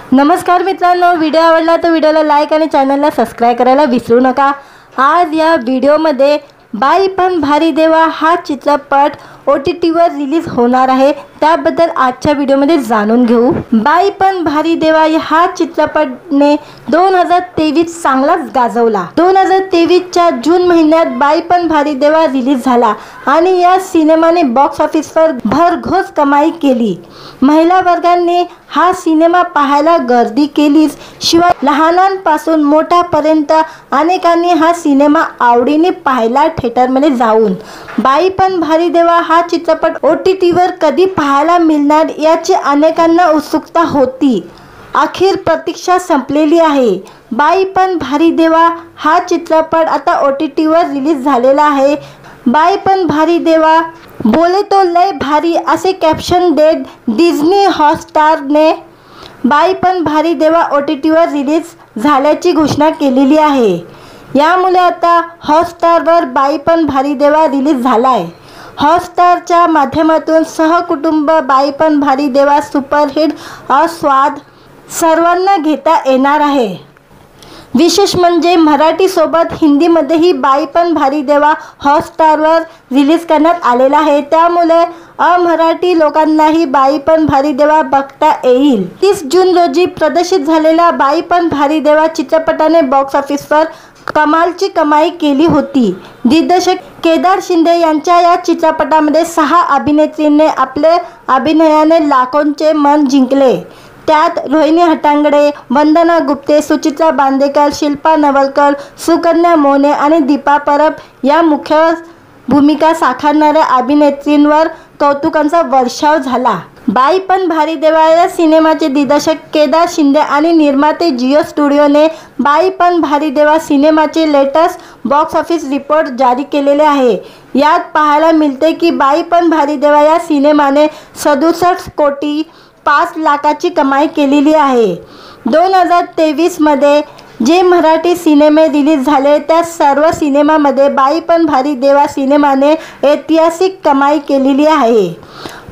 नमस्कार मित्रांनो, व्हिडिओ आवडला तर व्हिडिओला लाईक आणि चॅनलला सबस्क्राइब करायला विसरू नका। आज या व्हिडिओमध्ये बाई पण भारी देवा हा चित्रपट OTT वर रिलीज होणार आहे, त्याबद्दल आजच्या व्हिडिओमध्ये जाणून घेऊ। बाई पण भारी देवा हा चित्रपटने 2023 चांगलाच गाजवला। 2023 च्या जून महिन्यात बाई पण भारी देवा रिलीज झाला आणि या सिनेमाने बॉक्स ऑफिसवर भरघोस कमाई केली। महिला वर्गाने हा सिनेमा पाहायला गर्दी केलीच, शिवाय लहानांपासून मोठ्यापर्यंत अनेकांनी हा सिनेमा आवडीने पाहिला थिएटरमध्ये जाऊन। बाई पण भारी देवा हा चित्रपट OTT वर कधी पाहायला मिळणार याची अनेकांना उत्सुकता होती। अखेर प्रतीक्षा संपलेली आहे। बाई पण भारी देवा हा चित्रपट आता OTT वर रिलीज झालेला आहे। बाई पण भारी देवा बोले तो लय भारी असे कॅप्शन देत डिझनी हॉटस्टारने बाई पण भारी देवा OTT वर रिलीज झाल्याची घोषणा केलेली आहे। यामुळे आता हॉटस्टारवर बाई पण भारी देवा रिलीज झाला आहे। हॉटस्टारच्या माध्यमातून सहकुटुंब बाई पण भारी देवा सुपरहिट स्वाद सर्वांना घेता येणार आहे। विशेष म्हणजे मराठी सोबत हिंदीमध्येही बाई पण भारी देवा हॉटस्टारवर रिलीज करण्यात आलेला आहे, त्यामुळे अमराठी लोकांनाही बाई पण भारी देवा बघता येईल। 30 जून रोजी प्रदर्शित झालेल्या बाई पण भारी देवा चित्रपटाने बॉक्स ऑफिसवर कमालची कमाई केली होती। दिग्दर्शक केदार शिंदे यांच्या या चित्रपटामध्ये 6 अभिनेत्रींनी आपल्या अभिनयाने लाखोंचे मन जिंकले। त्यात रोहिणी हट्टांगडे, वंदना गुप्ते, सुचित्रा बांदेकर, शिल्पा नवलकर, सुकन्या मोने आणि दीपा परब या मुख्य भूमिका साकारणाऱ्या अभिनेत्रींवर कौतुकांचा वर्षाव झाला। बाई पण भारी देवा या सिनेमाचे दिग्दर्शक केदार शिंदे आणि निर्माते जिओ स्टुडिओने बाई पण भारी देवा सिनेमाचे लेटेस्ट बॉक्स ऑफिस रिपोर्ट जारी केलेले आहे। यात पाहायला मिळते की बाई पण भारी देवा या सिनेमाने 67 कोटी 5 लाखाची कमाई केलेली आहे। 2023 मध्ये जे मराठी सिनेमे रिलीज झाले त्या सर्व सिनेमामध्ये बाई पण भारी देवा सिनेमाने ऐतिहासिक कमाई केलेली आहे।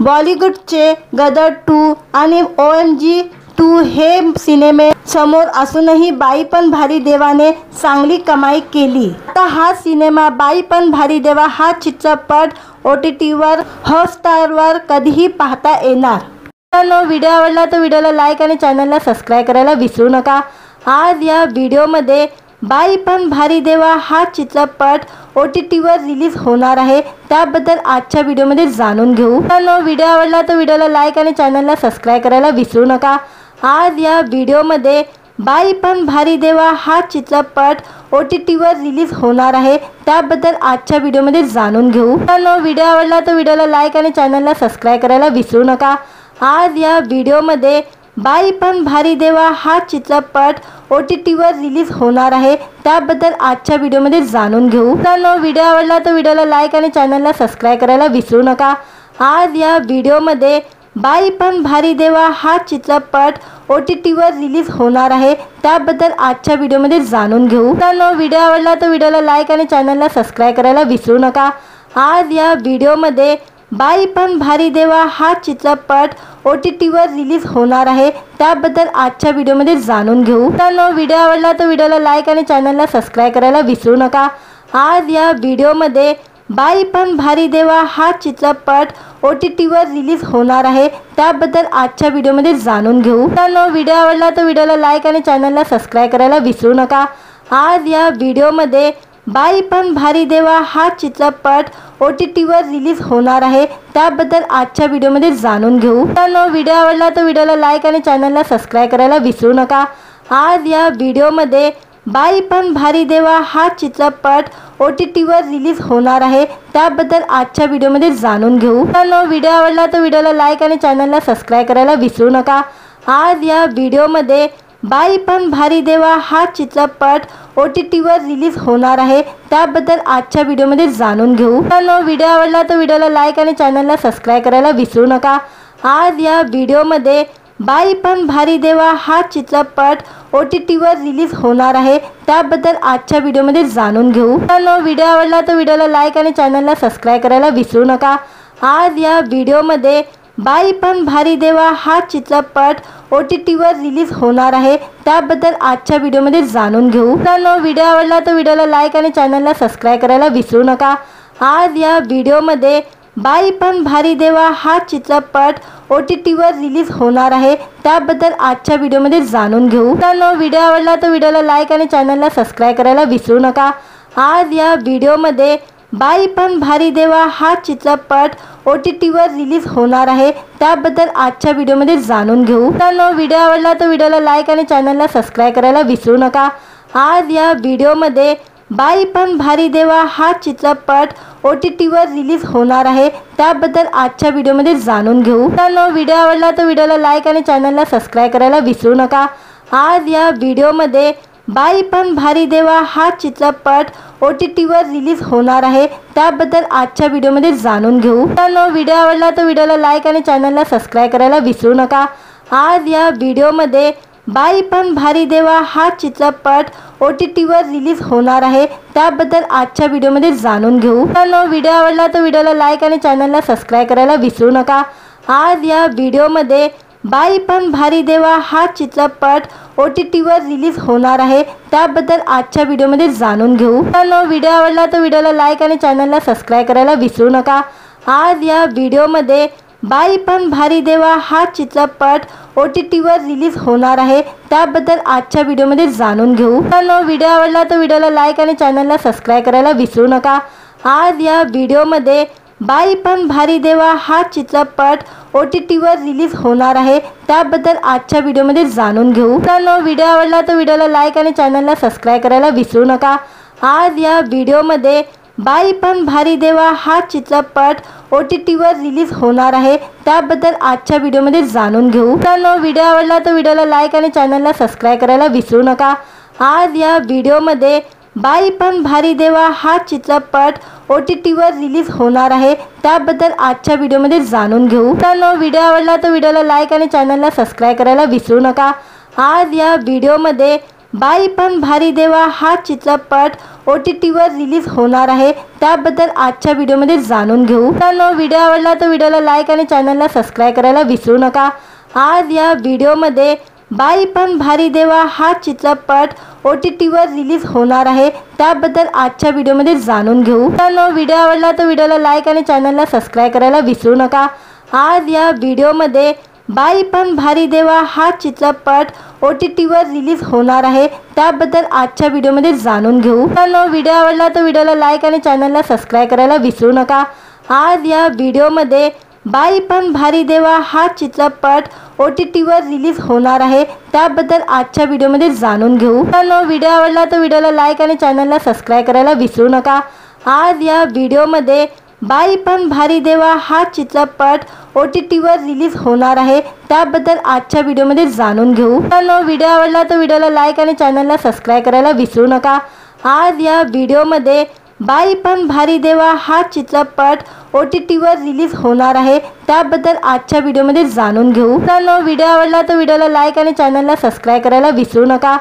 बॉलिवूडचे गदर 2 आणि OMG 2 हे सिनेमे समोर असूनही बाई पण भारी देवाने चांगली कमाई केली। आता हा सिनेमा बाई पण भारी देवा हा चित्रपट OTT वर हॉटस्टारवर कधीही पाहता येणार। व्हिडिओ आवडला तर व्हिडिओला लाईक आणि चॅनलला सबस्क्राइब करायला विसरू नका। आज या व्हिडिओमध्ये बाई पण भारी देवा हा चित्रपट OTT वर रिलीज होणार आहे, त्याबद्दल आजच्या व्हिडिओमध्ये जाणून घेऊ। व्हिडिओ आवडला तर व्हिडिओला लाईक आणि चॅनलला सबस्क्राइब करायला विसरू नका। आज या व्हिडिओमध्ये बाई पण भारी देवा हा चित्रपट OTT वर रिलीज होणार आहे, त्याबद्दल आजच्या व्हिडिओमध्ये जाणून घेऊ। व्हिडिओ आवडला तर व्हिडिओला लाईक आणि चॅनलला सबस्क्राइब करायला विसरू नका। आज या व्हिडिओमध्ये बाई पण भारी देवा हा चित्रपट OTT वर रिलीज होणार आहे, त्याबद्दल आजच्या व्हिडिओमध्ये जाणून घेऊ। व्हिडिओ आवडला तर व्हिडिओला लाईक आणि चॅनलला सबस्क्राइब करायला विसरू नका। आज या व्हिडिओमध्ये बाई पण भारी देवा हा चित्रपट OTT वर रिलीज होणार आहे, त्याबद्दल आजच्या व्हिडिओमध्ये जाणून घेऊ। व्हिडिओ आवडला तर व्हिडिओला लाईक आणि चॅनलला सबस्क्राइब करायला विसरू नका। आज या व्हिडिओमध्ये बाई पण भारी देवा हा चित्रपट OTT वर रिलीज होणार आहे, त्याबद्दल आजच्या व्हिडिओमध्ये जाणून घेऊ। व्हिडिओ आवडला तर व्हिडिओला लाईक आणि चॅनलला सबस्क्राइब करायला विसरू नका। आज या व्हिडिओमध्ये बाई पण भारी देवा हा चित्रपट OTT वर रिलीज होणार आहे, त्याबद्दल आजच्या व्हिडिओमध्ये जाणून घेऊ। व्हिडिओ आवडला तर व्हिडिओला लाईक आणि चॅनलला सबस्क्राइब करायला विसरू नका। आज या व्हिडिओमध्ये बाई पण भारी देवा हा चित्रपट OTT वर रिलीज होणार आहे, त्याबद्दल आजच्या व्हिडिओमध्ये जाणून घेऊ। व्हिडिओ आवडला तर व्हिडिओला लाईक आणि चॅनलला सबस्क्राइब करायला विसरू नका। आज या व्हिडिओमध्ये बाई पण भारी देवा हा चित्रपट OTT वर रिलीज होणार आहे, त्याबद्दल आजच्या व्हिडिओमध्ये जाणून घेऊ। व्हिडिओ आवडला तर व्हिडिओला लाईक आणि चॅनलला सबस्क्राइब करायला विसरू नका। आज या व्हिडिओमध्ये बाई पण भारी देवा हा चित्रपट OTT वर रिलीज होणार आहे, त्याबद्दल आजच्या व्हिडिओमध्ये जाणून घेऊ। व्हिडिओ आवडला तर व्हिडिओला लाईक आणि चॅनलला सबस्क्राइब करायला विसरू नका। आज या व्हिडिओमध्ये बाई पण भारी देवा हा चित्रपट OTT वर रिलीज होणार आहे, त्याबद्दल आजच्या व्हिडिओमध्ये जाणून घेऊ। व्हिडिओ आवडला तर व्हिडिओला लाईक आणि चॅनलला सबस्क्राइब करायला विसरू नका। आज या व्हिडिओमध्ये बाई पण भारी देवा हा चित्रपट OTTवर रिलीज होणार आहे, त्याबद्दल आजच्या व्हिडिओमध्ये जाणून घेऊ. मित्रांनो, व्हिडिओ आवडला तर व्हिडिओला लाईक आणि चॅनलला सबस्क्राईब करायला विसरू नका. आज या व्हिडिओमध्ये बाई पण भारी देवा हा चित्रपट OTTवर रिलीज होणार आहे, त्याबद्दल आजच्या व्हिडिओमध्ये जाणून घेऊ. मित्रांनो, व्हिडिओ आवडला तर व्हिडिओला लाईक आणि चॅनलला सबस्क्राईब करायला विसरू नका. आज या व्हिडिओमध्ये बाई पण भारी देवा हा चित्रपट OTTवर रिलीज होणार आहे, त्याबद्दल आजच्या व्हिडिओमध्ये जाणून घेऊ. मित्रांनो, व्हिडिओ आवडला तर व्हिडिओला लाईक आणि चॅनलला सबस्क्राईब करायला विसरू नका. आज या व्हिडिओमध्ये बाई पण भारी देवा हा चित्रपट OTTवर रिलीज होणार आहे, त्याबद्दल आजच्या व्हिडिओमध्ये जाणून घेऊ. मित्रांनो, व्हिडिओ आवडला तर व्हिडिओला लाईक आणि चॅनलला सबस्क्राईब करायला विसरू नका. आज या व्हिडिओमध्ये बाई पण भारी देवा हा चित्रपट OTTवर रिलीज होणार आहे, त्याबद्दल आजच्या व्हिडिओमध्ये जाणून घेऊ. मित्रांनो, व्हिडिओ आवडला तर व्हिडिओला लाईक आणि चॅनलला सबस्क्राईब करायला विसरू नका. आज या व्हिडिओमध्ये बाई पण भारी देवा हा चित्रपट OTTवर रिलीज होणार आहे, त्याबद्दल आजच्या व्हिडिओमध्ये जाणून घेऊ. मित्रांनो, व्हिडिओ आवडला तर व्हिडिओला लाईक आणि चॅनलला सबस्क्राईब करायला विसरू नका. आज या व्हिडिओमध्ये बाई पण भारी देवा हा चित्रपट OTTवर रिलीज होणार आहे, त्याबद्दल आजच्या व्हिडिओमध्ये जाणून घेऊ. मित्रांनो, व्हिडिओ आवडला तर व्हिडिओला लाईक आणि चॅनलला सबस्क्राईब करायला विसरू नका. आज या व्हिडिओमध्ये बाई पण भारी देवा हा चित्रपट OTTवर रिलीज होणार आहे, त्याबद्दल आजच्या व्हिडिओमध्ये जाणून घेऊ. मित्रांनो, व्हिडिओ आवडला तर व्हिडिओला लाईक आणि चॅनलला सबस्क्राईब करायला विसरू नका. आज या व्हिडिओमध्ये बाई पण भारी देवा हा चित्रपट OTTवर रिलीज होणार आहे, त्याबद्दल आजच्या व्हिडिओमध्ये जाणून घेऊ. मित्रांनो, व्हिडिओ आवडला तर व्हिडिओला लाईक आणि चॅनलला सबस्क्राईब करायला विसरू नका. आज या व्हिडिओमध्ये बाई पण भारी देवा हा चित्रपट OTTवर रिलीज होणार आहे, त्याबद्दल आजच्या व्हिडिओमध्ये जाणून घेऊ. मित्रांनो, व्हिडिओ आवडला तर व्हिडिओला लाईक आणि चॅनलला सबस्क्राईब करायला विसरू नका. आज या व्हिडिओमध्ये बाई पण भारी देवा हा चित्रपट OTTवर रिलीज होणार आहे, त्याबद्दल आजच्या व्हिडिओमध्ये जाणून घेऊ. मित्रांनो, व्हिडिओ आवडला तर व्हिडिओला लाईक आणि चॅनलला सबस्क्राईब करायला विसरू नका. आज या व्हिडिओमध्ये बाई पण भारी देवा हा चित्रपट OTTवर रिलीज होणार आहे, त्याबद्दल आजच्या व्हिडिओमध्ये जाणून घेऊ. मित्रांनो, व्हिडिओ आवडला तर व्हिडिओला लाईक आणि चॅनलला सबस्क्राईब करायला विसरू नका. आज या व्हिडिओमध्ये बाई पण भारी देवा हा चित्रपट OTTवर रिलीज होणार आहे, त्याबद्दल आजच्या व्हिडिओमध्ये जाणून घेऊ. मित्रांनो, व्हिडिओ आवडला तर व्हिडिओला लाईक आणि चॅनलला सबस्क्राईब करायला विसरू नका. आज या व्हिडिओमध्ये बाई पण भारी देवा हा चित्रपट OTTवर रिलीज होणार आहे, त्याबद्दल आजच्या व्हिडिओमध्ये जाणून घेऊ. मित्रांनो, व्हिडिओ आवडला तर व्हिडिओला लाईक आणि चॅनलला सबस्क्राईब करायला विसरू नका. आज या व्हिडिओमध्ये बाई पण भारी देवा हा चित्रपट OTTवर रिलीज होणार आहे, त्याबद्दल आजच्या व्हिडिओमध्ये जाणून घेऊ. मित्रांनो, व्हिडिओ आवडला तर व्हिडिओला लाईक आणि चॅनलला सबस्क्राईब करायला विसरू नका. आज या व्हिडिओमध्ये बाई पण भारी देवा हा चित्रपट OTTवर रिलीज होणार आहे, त्याबद्दल आजच्या व्हिडिओमध्ये जाणून घेऊ. मित्रांनो, व्हिडिओ आवडला तर व्हिडिओला लाईक आणि चॅनलला सबस्क्राईब करायला विसरू नका. आज या व्हिडिओमध्ये बाई पण भारी देवा हा चित्रपट OTTवर रिलीज होणार आहे, त्याबद्दल आजच्या व्हिडिओमध्ये जाणून घेऊ. मित्रांनो, व्हिडिओ आवडला तर व्हिडिओला लाईक आणि चॅनलला सबस्क्राईब करायला विसरू नका.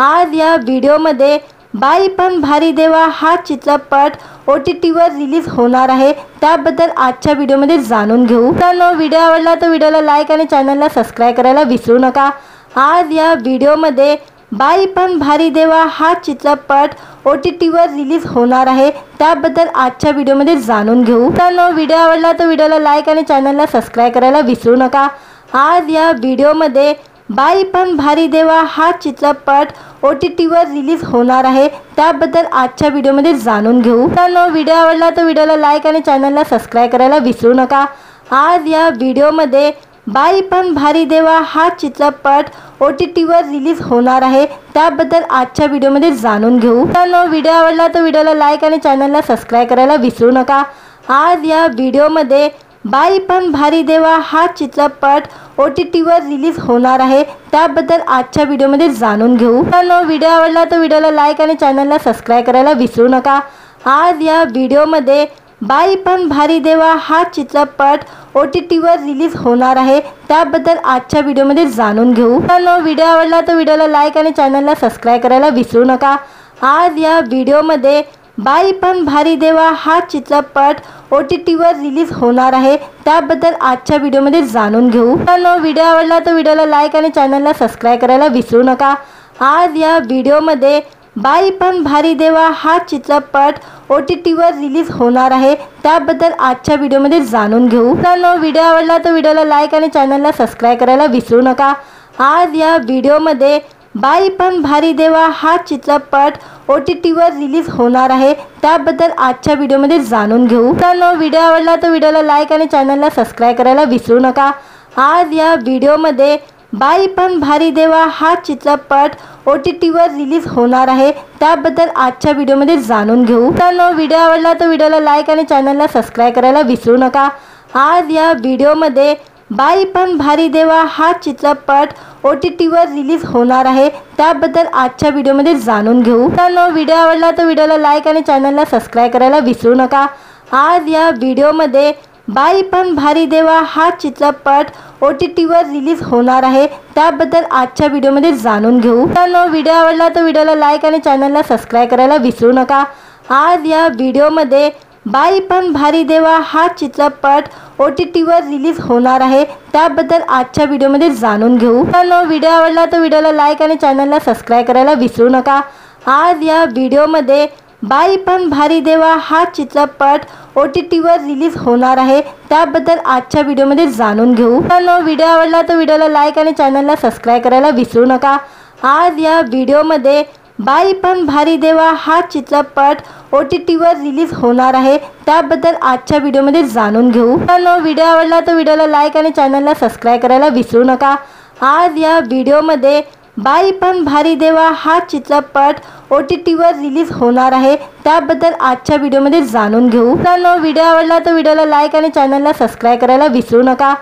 आज या व्हिडिओमध्ये बाई पण भारी देवा हा चित्रपट OTTवर रिलीज होणार आहे, त्याबद्दल आजच्या व्हिडिओमध्ये जाणून घेऊ. मित्रांनो, व्हिडिओ आवडला तर व्हिडिओला लाईक आणि चॅनलला सबस्क्राईब करायला विसरू नका. आज या व्हिडिओमध्ये बाई पण भारी देवा हा चित्रपट OTTवर रिलीज होणार आहे, त्याबद्दल आजच्या व्हिडिओमध्ये जाणून घेऊ. मित्रांनो, व्हिडिओ आवडला तर व्हिडिओला लाईक आणि चॅनलला सबस्क्राईब करायला विसरू नका. आज या व्हिडिओमध्ये बाई पण भारी देवा हा चित्रपट OTTवर रिलीज होणार आहे, त्याबद्दल आजच्या व्हिडिओमध्ये जाणून घेऊ. मित्रांनो, व्हिडिओ आवडला तर व्हिडिओला लाईक आणि चॅनलला सबस्क्राईब करायला विसरू नका. आज या व्हिडिओमध्ये बाई पण भारी देवा हा चित्रपट OTTवर रिलीज होणार आहे, त्याबद्दल आजच्या व्हिडिओमध्ये जाणून घेऊ. मित्रांनो, व्हिडिओ आवडला तर व्हिडिओला लाईक आणि चॅनलला सबस्क्राईब करायला विसरू नका. आज या व्हिडिओमध्ये बाई पण भारी देवा हा चित्रपट OTTवर रिलीज होणार आहे, त्याबद्दल आजच्या व्हिडिओमध्ये जाणून घेऊ. मित्रांनो, व्हिडिओ आवडला तर व्हिडिओला लाईक आणि चॅनलला सबस्क्राईब करायला विसरू नका. आज या व्हिडिओमध्ये बाई पण भारी देवा हा चित्रपट OTTवर रिलीज होणार आहे, त्याबद्दल आजच्या व्हिडिओमध्ये जाणून घेऊ. मित्रांनो, व्हिडिओ आवडला तर व्हिडिओला लाईक आणि चॅनलला सबस्क्राईब करायला विसरू नका. आज या व्हिडिओमध्ये बाई पण भारी देवा हा चित्रपट OTTवर रिलीज होणार आहे, त्याबद्दल आजच्या व्हिडिओमध्ये जाणून घेऊ। तर व्हिडिओ आवडला तर व्हिडिओला लाईक आणि चॅनलला सबस्क्राईब करायला विसरू नका। आज या व्हिडिओमध्ये बाई पण भारी देवा हा चित्रपट OTTवर रिलीज होणार आहे, त्याबद्दल आजच्या व्हिडिओमध्ये जाणून घेऊ। तर व्हिडिओ आवडला तर व्हिडिओला लाईक आणि चॅनलला सबस्क्राईब करायला विसरू नका। आज या व्हिडिओमध्ये बाई पण भारी देवा हा चित्रपट OTTवर रिलीज होणार आहे, त्याबद्दल आजच्या व्हिडिओमध्ये जाणून घेऊ। तर व्हिडिओ आवडला तर व्हिडिओला लाईक आणि चॅनलला सबस्क्राईब करायला विसरू नका। आज या व्हिडिओमध्ये बाई पण भारी देवा हा चित्रपट OTTवर रिलीज होणार आहे, त्याबद्दल आजच्या व्हिडिओमध्ये जाणून घेऊ। तर व्हिडिओ आवडला तर व्हिडिओला लाईक आणि चॅनलला सबस्क्राईब करायला विसरू नका। आज या व्हिडिओमध्ये बाई पण भारी देवा हा चित्रपट OTTवर रिलीज होणार आहे, त्याबद्दल आजच्या व्हिडिओमध्ये जाणून घेऊ। तर व्हिडिओ आवडला तर व्हिडिओला लाईक आणि चॅनलला सबस्क्राईब करायला विसरू नका। आज या व्हिडिओमध्ये बाई पण भारी देवा हा चित्रपट OTTवर रिलीज होणार आहे, त्याबद्दल आजच्या व्हिडिओमध्ये जाणून घेऊ। तर व्हिडिओ आवडला तर व्हिडिओला लाईक आणि चॅनलला सबस्क्राईब करायला विसरू नका। आज या व्हिडिओमध्ये बाई पण भारी देवा हा चित्रपट OTTवर रिलीज होणार आहे, त्याबद्दल आजच्या व्हिडिओमध्ये जाणून घेऊ। तर व्हिडिओ आवडला तर व्हिडिओला लाईक आणि चॅनलला सबस्क्राईब करायला विसरू नका। आज या व्हिडिओमध्ये बाई पण भारी देवा हा चित्रपट OTTवर रिलीज होणार आहे, त्याबद्दल आजच्या व्हिडिओमध्ये जाणून घेऊ। तर व्हिडिओ आवडला तर व्हिडिओला लाईक आणि चॅनलला सबस्क्राईब करायला विसरू नका। आज या व्हिडिओमध्ये बाई पण भारी देवा हा चित्रपट OTTवर रिलीज होणार आहे, त्याबद्दल आजच्या व्हिडिओमध्ये जाणून घेऊ। तर व्हिडिओ आवडला तर व्हिडिओला लाईक आणि चॅनलला सबस्क्राईब करायला विसरू नका। आज या व्हिडिओमध्ये बाई पण भारी देवा हा चित्रपट OTTवर रिलीज होणार आहे, त्याबद्दल आजच्या व्हिडिओमध्ये जाणून घेऊ। तर व्हिडिओ आवडला तर व्हिडिओला लाईक आणि चॅनलला सबस्क्राईब करायला विसरू नका।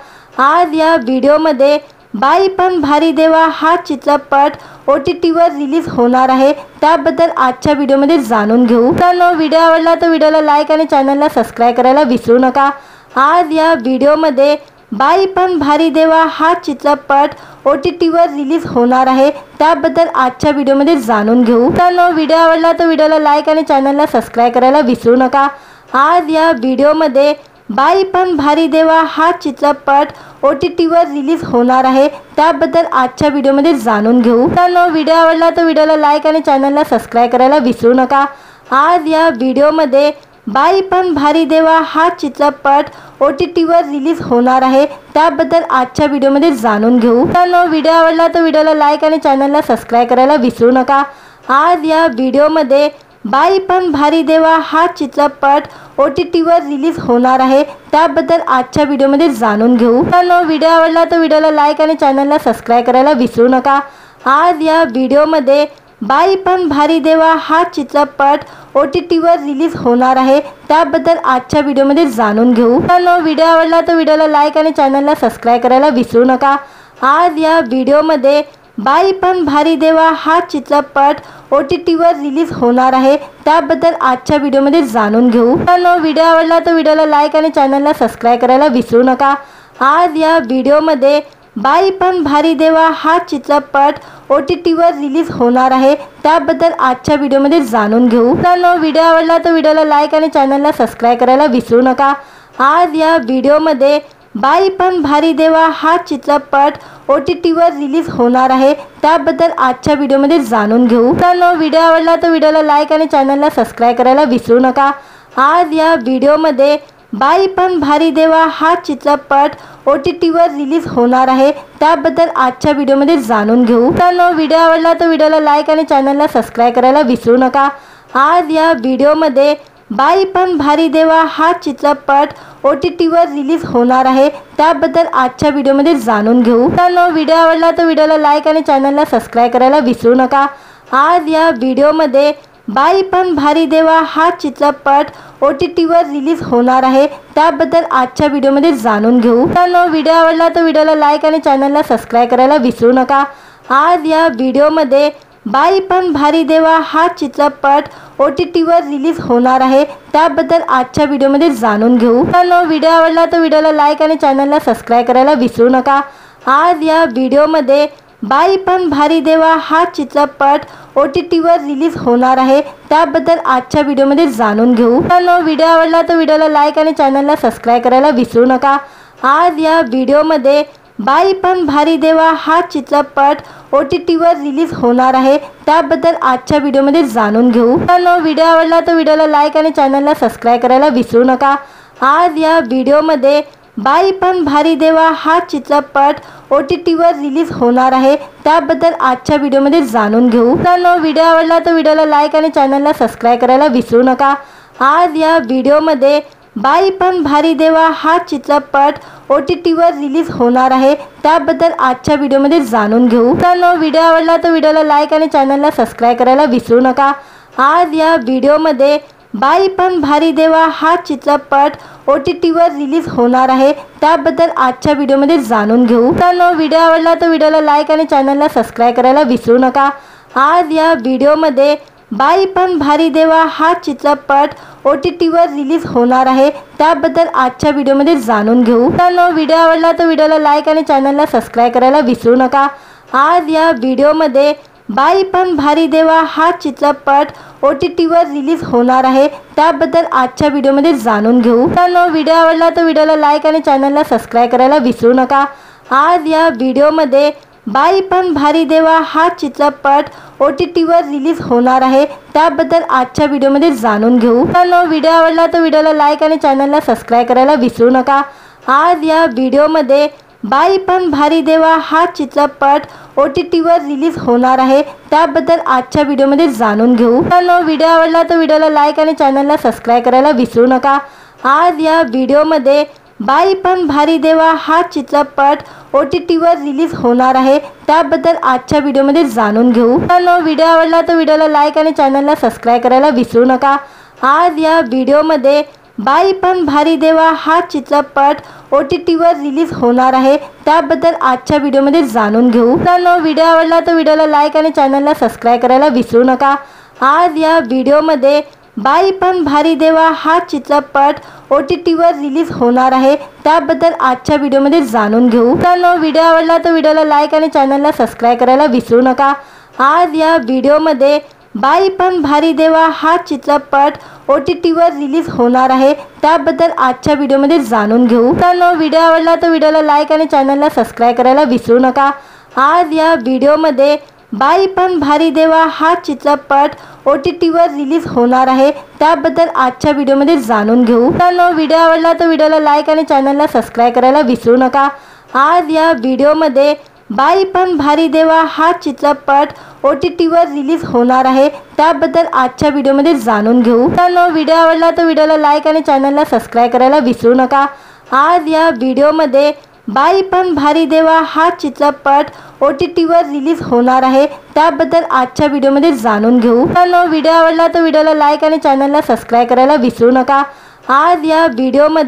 आज या व्हिडिओमध्ये बाई पण भारी देवा हा चित्रपट OTTवर रिलीज होणार आहे, त्याबद्दल आजच्या व्हिडिओमध्ये जाणून घेऊ। तर व्हिडिओ आवडला तर व्हिडिओला लाईक आणि चॅनलला सबस्क्राईब करायला विसरू नका। आज या व्हिडिओमध्ये बाई पण भारी देवा हा चित्रपट OTTवर रिलीज होणार आहे, त्याबद्दल आजच्या व्हिडिओमध्ये जाणून घेऊ। तर व्हिडिओ आवडला तर व्हिडिओला लाईक आणि चॅनलला सबस्क्राईब करायला विसरू नका। आज या व्हिडिओमध्ये बाई पण भारी देवा हा चित्रपट OTTवर रिलीज होणार आहे, त्याबद्दल आजच्या व्हिडिओमध्ये जाणून घेऊ। तर व्हिडिओ आवडला तर व्हिडिओला लाईक आणि चॅनलला सबस्क्राईब करायला विसरू नका। आज या व्हिडिओमध्ये बाई पण भारी देवा हा चित्रपट OTTवर रिलीज होणार आहे, त्याबद्दल आजच्या व्हिडिओमध्ये जाणून घेऊ। तर व्हिडिओ आवडला तर व्हिडिओला लाईक आणि चॅनलला सबस्क्राईब करायला विसरू नका। आज या व्हिडिओमध्ये बाई पण भारी देवा हा चित्रपट OTTवर रिलीज होणार आहे, त्याबद्दल आजच्या व्हिडिओमध्ये जाणून घेऊ। तर व्हिडिओ आवडला तर व्हिडिओला लाईक आणि चॅनलला सबस्क्राईब करायला विसरू नका। आज या व्हिडिओमध्ये बाई पण भारी देवा हा चित्रपट OTTवर रिलीज होणार आहे, त्याबद्दल आजच्या व्हिडिओमध्ये जाणून घेऊ। तर व्हिडिओ आवडला तर व्हिडिओला लाईक आणि चॅनलला सबस्क्राईब करायला विसरू नका। आज या व्हिडिओमध्ये बाई पण भारी देवा हा चित्रपट OTTवर रिलीज होणार आहे, त्याबद्दल आजच्या व्हिडिओमध्ये जाणून घेऊ। तर व्हिडिओ आवडला तर व्हिडिओला लाईक आणि चॅनलला सबस्क्राईब करायला विसरू नका। आज या व्हिडिओमध्ये बाई पण भारी देवा हा चित्रपट OTTवर रिलीज होणार आहे, त्याबद्दल आजच्या व्हिडिओमध्ये जाणून घेऊ। तर व्हिडिओ आवडला तर व्हिडिओला लाईक आणि चॅनलला सबस्क्राईब करायला विसरू नका। आज या व्हिडिओमध्ये बाई पण भारी देवा हा चित्रपट OTTवर रिलीज होणार आहे, त्याबद्दल आजच्या व्हिडिओमध्ये जाणून घेऊ। तर व्हिडिओ आवडला तर व्हिडिओला लाईक आणि चॅनलला सबस्क्राईब करायला विसरू नका। आज या व्हिडिओमध्ये बाई पण भारी देवा हा चित्रपट OTTवर रिलीज होणार आहे, त्याबद्दल आजच्या व्हिडिओमध्ये जाणून घेऊ। तर व्हिडिओ आवडला तर व्हिडिओला लाईक आणि चॅनलला सबस्क्राईब करायला विसरू नका। आज या व्हिडिओमध्ये बाई पण भारी देवा हा चित्रपट OTTवर रिलीज होणार आहे, त्याबद्दल आजच्या व्हिडिओमध्ये जाणून घेऊ। तर व्हिडिओ आवडला तर व्हिडिओला लाईक आणि चॅनलला सबस्क्राईब करायला विसरू नका। आज या व्हिडिओमध्ये बाई पण भारी देवा हा चित्रपट OTTवर रिलीज होणार आहे, त्याबद्दल आजच्या व्हिडिओमध्ये जाणून घेऊ। तर व्हिडिओ आवडला तर व्हिडिओला लाईक आणि चॅनलला सबस्क्राईब करायला विसरू नका। आज या व्हिडिओमध्ये बाई पण भारी देवा हा चित्रपट OTTवर रिलीज होणार आहे, त्याबद्दल आजच्या व्हिडिओमध्ये जाणून घेऊ। तर व्हिडिओ आवडला तर व्हिडिओला लाईक आणि चॅनलला सबस्क्राईब करायला विसरू नका। आज या व्हिडिओमध्ये बाई पण भारी देवा हा चित्रपट OTTवर रिलीज होणार आहे, त्याबद्दल आजच्या व्हिडिओमध्ये जाणून घेऊ. व्हिडिओ आवडला तर व्हिडिओला लाईक आणि चॅनलला सबस्क्राईब करायला विसरू नका. आज या व्हिडिओमध्ये बाई पण भारी देवा हा चित्रपट OTTवर रिलीज होणार आहे, त्याबद्दल आजच्या व्हिडिओमध्ये जाणून घेऊ. व्हिडिओ आवडला तर व्हिडिओला लाईक आणि चॅनलला सबस्क्राईब करायला विसरू नका. आज या व्हिडिओमध्ये बाई पण भारी देवा हा चित्रपट OTTवर रिलीज होणार आहे, त्याबद्दल आजच्या व्हिडिओमध्ये जाणून घेऊ. व्हिडिओ आवडला तर व्हिडिओला लाईक आणि चॅनलला सबस्क्राईब करायला विसरू नका. आज या व्हिडिओमध्ये बाई पण भारी देवा हा चित्रपट OTTवर रिलीज होणार आहे, त्याबद्दल आजच्या व्हिडिओमध्ये जाणून घेऊ. व्हिडिओ आवडला तर व्हिडिओला लाईक आणि चॅनलला सबस्क्राईब करायला विसरू नका. आज या व्हिडिओमध्ये बाई पण भारी देवा हा चित्रपट OTTवर रिलीज होणार आहे, त्याबद्दल आजच्या व्हिडिओमध्ये जाणून घेऊ. व्हिडिओ आवडला तर व्हिडिओला लाईक आणि चॅनलला सबस्क्राईब करायला विसरू नका. आज या व्हिडिओमध्ये बाई पण भारी देवा हा चित्रपट OTTवर रिलीज होणार आहे, त्याबद्दल आजच्या व्हिडिओमध्ये जाणून घेऊ. व्हिडिओ आवडला तर व्हिडिओला लाईक आणि चॅनलला सबस्क्राईब करायला विसरू नका. आज या व्हिडिओमध्ये बाई पण भारी देवा हा चित्रपट OTTवर रिलीज होणार आहे, त्याबद्दल आजच्या व्हिडिओमध्ये जाणून घेऊ. व्हिडिओ आवडला तर व्हिडिओला लाईक आणि चॅनलला सबस्क्राईब करायला विसरू नका. आज या व्हिडिओमध्ये बाई पण भारी देवा हा चित्रपट OTTवर रिलीज होणार आहे, त्याबद्दल आजच्या व्हिडिओमध्ये जाणून घेऊ. व्हिडिओ आवडला तर व्हिडिओला लाईक आणि चॅनलला सबस्क्राईब करायला विसरू नका. आज या व्हिडिओमध्ये बाई पण भारी देवा हा चित्रपट OTTवर रिलीज होणार आहे, त्याबद्दल आजच्या व्हिडिओमध्ये जाणून घेऊ. व्हिडिओ आवडला तर व्हिडिओला लाईक आणि चॅनलला सबस्क्राईब करायला विसरू नका. आज या व्हिडिओमध्ये बाई पण भारी देवा हा चित्रपट OTTवर रिलीज होणार आहे, त्याबद्दल आजच्या व्हिडिओमध्ये जाणून घेऊ. व्हिडिओ आवडला तर व्हिडिओला लाईक आणि चॅनलला सबस्क्राईब करायला विसरू नका. आज या व्हिडिओमध्ये बाई पण भारी देवा हा चित्रपट OTTवर रिलीज होणार आहे, त्याबद्दल आजच्या व्हिडिओमध्ये जाणून घेऊ. व्हिडिओ आवडला तर व्हिडिओला लाईक आणि चॅनलला सबस्क्राईब करायला विसरू नका. आज या व्हिडिओमध्ये बाई पण भारी देवा हा चित्रपट OTTवर रिलीज होणार आहे, त्याबद्दल आजच्या व्हिडिओमध्ये जाणून घेऊ. व्हिडिओ आवडला तर व्हिडिओला लाईक आणि चॅनलला सबस्क्राईब करायला विसरू नका. आज या व्हिडिओमध्ये बाई पण भारी देवा हा चित्रपट OTTवर रिलीज होणार आहे, त्याबद्दल आजच्या व्हिडिओमध्ये जाणून घेऊ. व्हिडिओ आवडला तर व्हिडिओला लाईक आणि चॅनलला सबस्क्राईब करायला विसरू नका. आज या व्हिडिओमध्ये बाई पण भारी देवा हा चित्रपट OTTवर रिलीज होणार आहे, त्याबद्दल आजच्या व्हिडिओमध्ये जाणून घेऊ. व्हिडिओ आवडला तर व्हिडिओला लाईक आणि चॅनलला सबस्क्राईब करायला विसरू नका. आज या व्हिडिओमध्ये बाई पण भारी देवा हा चित्रपट OTTवर रिलीज होणार आहे, त्याबद्दल आजच्या व्हिडिओमध्ये जाणून घेऊ. व्हिडिओ आवडला तर व्हिडिओला लाईक आणि चॅनलला सबस्क्राईब करायला विसरू नका. आज या व्हिडिओमध्ये बाई पण भारी देवा हा चित्रपट OTTवर रिलीज होणार आहे, त्याबद्दल आजच्या व्हिडिओमध्ये जाणून घेऊ. व्हिडिओ आवडला तर व्हिडिओला लाईक आणि चॅनलला सबस्क्राईब करायला विसरू नका. आज या व्हिडिओमध्ये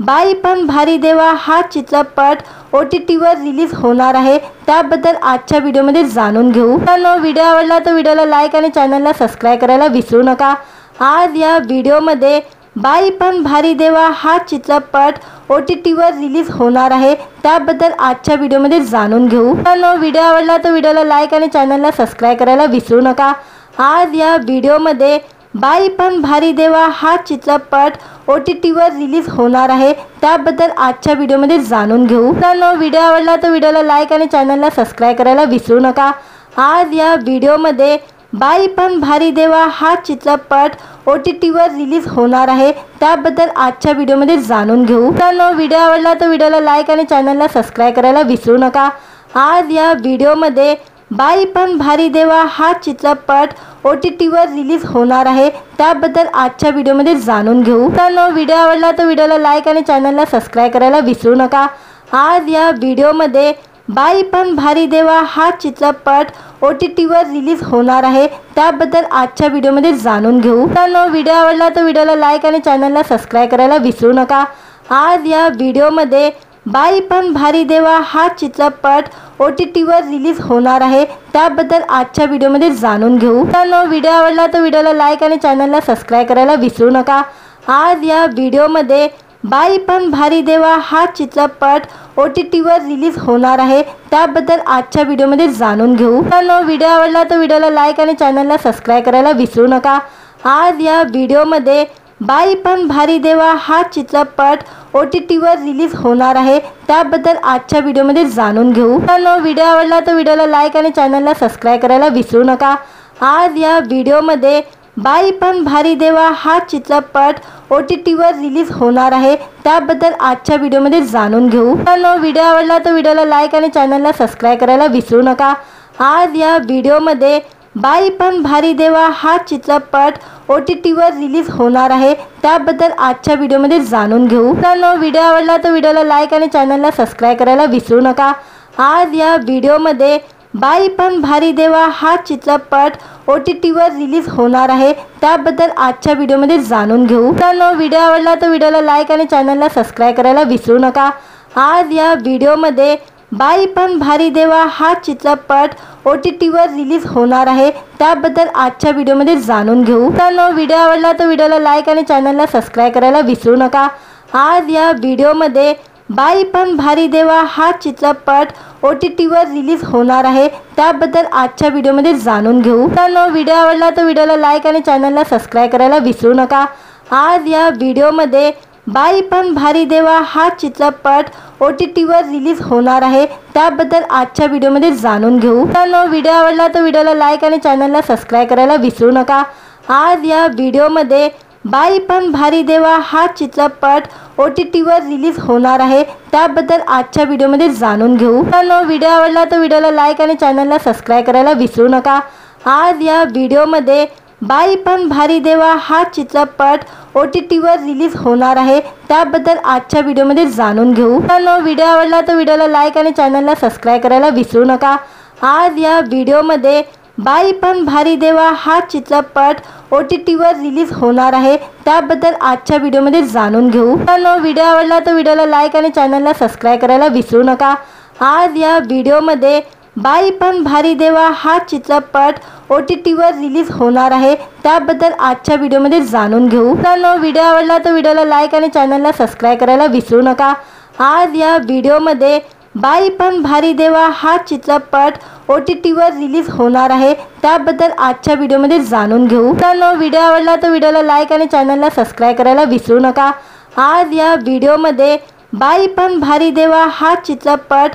बाई पण भारी देवा हा चित्रपट OTTवर रिलीज होणार आहे, त्याबद्दल आजच्या व्हिडिओमध्ये जाणून घेऊ. व्हिडिओ आवडला तर व्हिडिओला लाईक आणि चॅनलला सबस्क्राईब करायला विसरू नका. आज या व्हिडिओमध्ये बाई पण भारी देवा हा चित्रपट OTTवर रिलीज होणार आहे, त्याबद्दल आजच्या व्हिडिओमध्ये जाणून घेऊ. व्हिडिओ आवडला तर व्हिडिओला लाईक आणि चॅनलला सबस्क्राईब करायला विसरू नका. आज या व्हिडिओमध्ये बाई पण भारी देवा हा चित्रपट OTTवर रिलीज होणार आहे, त्याबद्दल आजच्या व्हिडिओमध्ये जाणून घेऊ. व्हिडिओ आवडला तर व्हिडिओला लाईक आणि चॅनलला सबस्क्राईब करायला विसरू नका. आज या व्हिडिओमध्ये बाई पण भारी देवा हा चित्रपट OTTवर रिलीज होणार आहे, त्याबद्दल आजच्या व्हिडिओमध्ये जाणून घेऊ. व्हिडिओ आवडला तर व्हिडिओला लाईक आणि चॅनलला सबस्क्राईब करायला विसरू नका. आज या व्हिडिओमध्ये बाई पण भारी देवा हा चित्रपट OTTवर रिलीज होणार आहे, त्याबद्दल आजच्या व्हिडिओमध्ये जाणून घेऊ. व्हिडिओ आवडला तर व्हिडिओला लाईक आणि चॅनलला सबस्क्राईब करायला विसरू नका. आज या व्हिडिओमध्ये बाई पण भारी देवा हा चित्रपट OTTवर रिलीज होणार आहे, त्याबद्दल आजच्या व्हिडिओमध्ये जाणून घेऊ. व्हिडिओ आवडला तर व्हिडिओला लाईक आणि चॅनलला सबस्क्राईब करायला विसरू नका. आज या व्हिडिओमध्ये बाई पण भारी देवा हा चित्रपट OTTवर रिलीज होणार आहे, त्याबद्दल आजच्या व्हिडिओमध्ये जाणून घेऊ. व्हिडिओ आवडला तर व्हिडिओला लाईक आणि चॅनलला सबस्क्राईब करायला विसरू नका. आज या व्हिडिओमध्ये बाई पण भारी देवा हा चित्रपट OTTवर रिलीज होणार आहे, त्याबद्दल आजच्या व्हिडिओमध्ये जाणून घेऊ। व्हिडिओ आवडला तर व्हिडिओला लाईक आणि चॅनलला सबस्क्राईब करायला विसरू नका। आज या व्हिडिओमध्ये बाई पण भारी देवा हा चित्रपट OTTवर रिलीज होणार आहे, त्याबद्दल आजच्या व्हिडिओमध्ये जाणून घेऊ। व्हिडिओ आवडला तर व्हिडिओला लाईक आणि चॅनलला सबस्क्राईब करायला विसरू नका। आज या व्हिडिओमध्ये बाई पण भारी देवा हा चित्रपट OTTवर रिलीज होणार आहे, त्याबद्दल आजच्या व्हिडिओमध्ये जाणून घेऊ। व्हिडिओ आवडला तर व्हिडिओला लाईक आणि चॅनलला सबस्क्राईब करायला विसरू नका। आज या व्हिडिओमध्ये बाई पण भारी देवा हा चित्रपट OTTवर रिलीज होणार आहे, त्याबद्दल आजच्या व्हिडिओमध्ये जाणून घेऊ। व्हिडिओ आवडला तर व्हिडिओला लाईक आणि चॅनलला सबस्क्राईब करायला विसरू नका। आज या व्हिडिओमध्ये बाई पण भारी देवा हा चित्रपट OTTवर रिलीज होणार आहे, त्याबद्दल आजच्या व्हिडिओमध्ये जाणून घेऊ। व्हिडिओ आवडला तर व्हिडिओला लाईक आणि चॅनलला सबस्क्राईब करायला विसरू नका। आज या व्हिडिओमध्ये बाई पण भारी देवा हा चित्रपट OTTवर रिलीज होणार आहे, त्याबद्दल आजच्या व्हिडिओमध्ये जाणून घेऊ। व्हिडिओ आवडला तर व्हिडिओला लाईक आणि चॅनलला सबस्क्राईब करायला विसरू नका। आज या व्हिडिओमध्ये बाई पण भारी देवा हा चित्रपट OTTवर रिलीज होणार आहे, त्याबद्दल आजच्या व्हिडिओमध्ये जाणून घेऊ। व्हिडिओ आवडला तर व्हिडिओला लाईक आणि चॅनलला सबस्क्राईब करायला विसरू नका। आज या व्हिडिओमध्ये बाई पण भारी देवा हा चित्रपट OTTवर रिलीज होणार आहे, त्याबद्दल आजच्या व्हिडिओमध्ये जाणून घेऊ। व्हिडिओ आवडला तर व्हिडिओला लाईक आणि चॅनलला सबस्क्राईब करायला विसरू नका। आज या व्हिडिओमध्ये बाई पण भारी देवा हा चित्रपट OTTवर रिलीज होणार आहे, त्याबद्दल आजच्या व्हिडिओमध्ये जाणून घेऊ। व्हिडिओ आवडला तर व्हिडिओला लाईक आणि चॅनलला सबस्क्राईब करायला विसरू नका। आज या व्हिडिओमध्ये बाई पण भारी देवा हा चित्रपट OTTवर रिलीज होणार आहे, त्याबद्दल आजच्या व्हिडिओमध्ये जाणून घेऊ। व्हिडिओ आवडला तर व्हिडिओला लाईक आणि चॅनलला सबस्क्राईब करायला विसरू नका। आज या व्हिडिओमध्ये बाई पण भारी देवा हा चित्रपट OTTवर रिलीज होणार आहे, त्याबद्दल आजच्या व्हिडिओमध्ये जाणून घेऊ। व्हिडिओ आवडला तर व्हिडिओला लाईक आणि चॅनलला सबस्क्राईब करायला विसरू नका। आज या व्हिडिओमध्ये बाई पण भारी देवा हा चित्रपट OTTवर रिलीज होणार आहे, त्याबद्दल आजच्या व्हिडिओमध्ये जाणून घेऊ। व्हिडिओ आवडला तर व्हिडिओला लाईक आणि चॅनलला सबस्क्राईब करायला विसरू नका। आज या व्हिडिओमध्ये बाई पण भारी देवा हा चित्रपट OTTवर रिलीज होणार आहे, त्याबद्दल आजच्या व्हिडिओमध्ये जाणून घेऊ। व्हिडिओ आवडला तर व्हिडिओला लाईक आणि चॅनलला सबस्क्राईब करायला विसरू नका। आज या व्हिडिओमध्ये बाई पण भारी देवा हा चित्रपट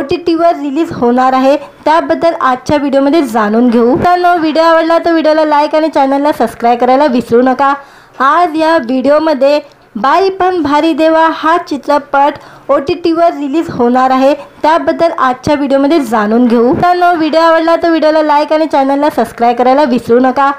OTTवर रिलीज होणार आहे, त्याबद्दल आजच्या व्हिडिओमध्ये जाणून घेऊ। व्हिडिओ आवडला तर व्हिडिओला लाईक आणि चॅनलला सबस्क्राईब करायला विसरू नका। आज या व्हिडिओमध्ये बाई पण भारी देवा हा चित्रपट OTTवर रिलीज होणार आहे, त्याबद्दल आजच्या व्हिडिओमध्ये जाणून घेऊ। व्हिडिओ आवडला तर व्हिडिओला लाईक आणि चॅनलला सबस्क्राईब करायला विसरू नका।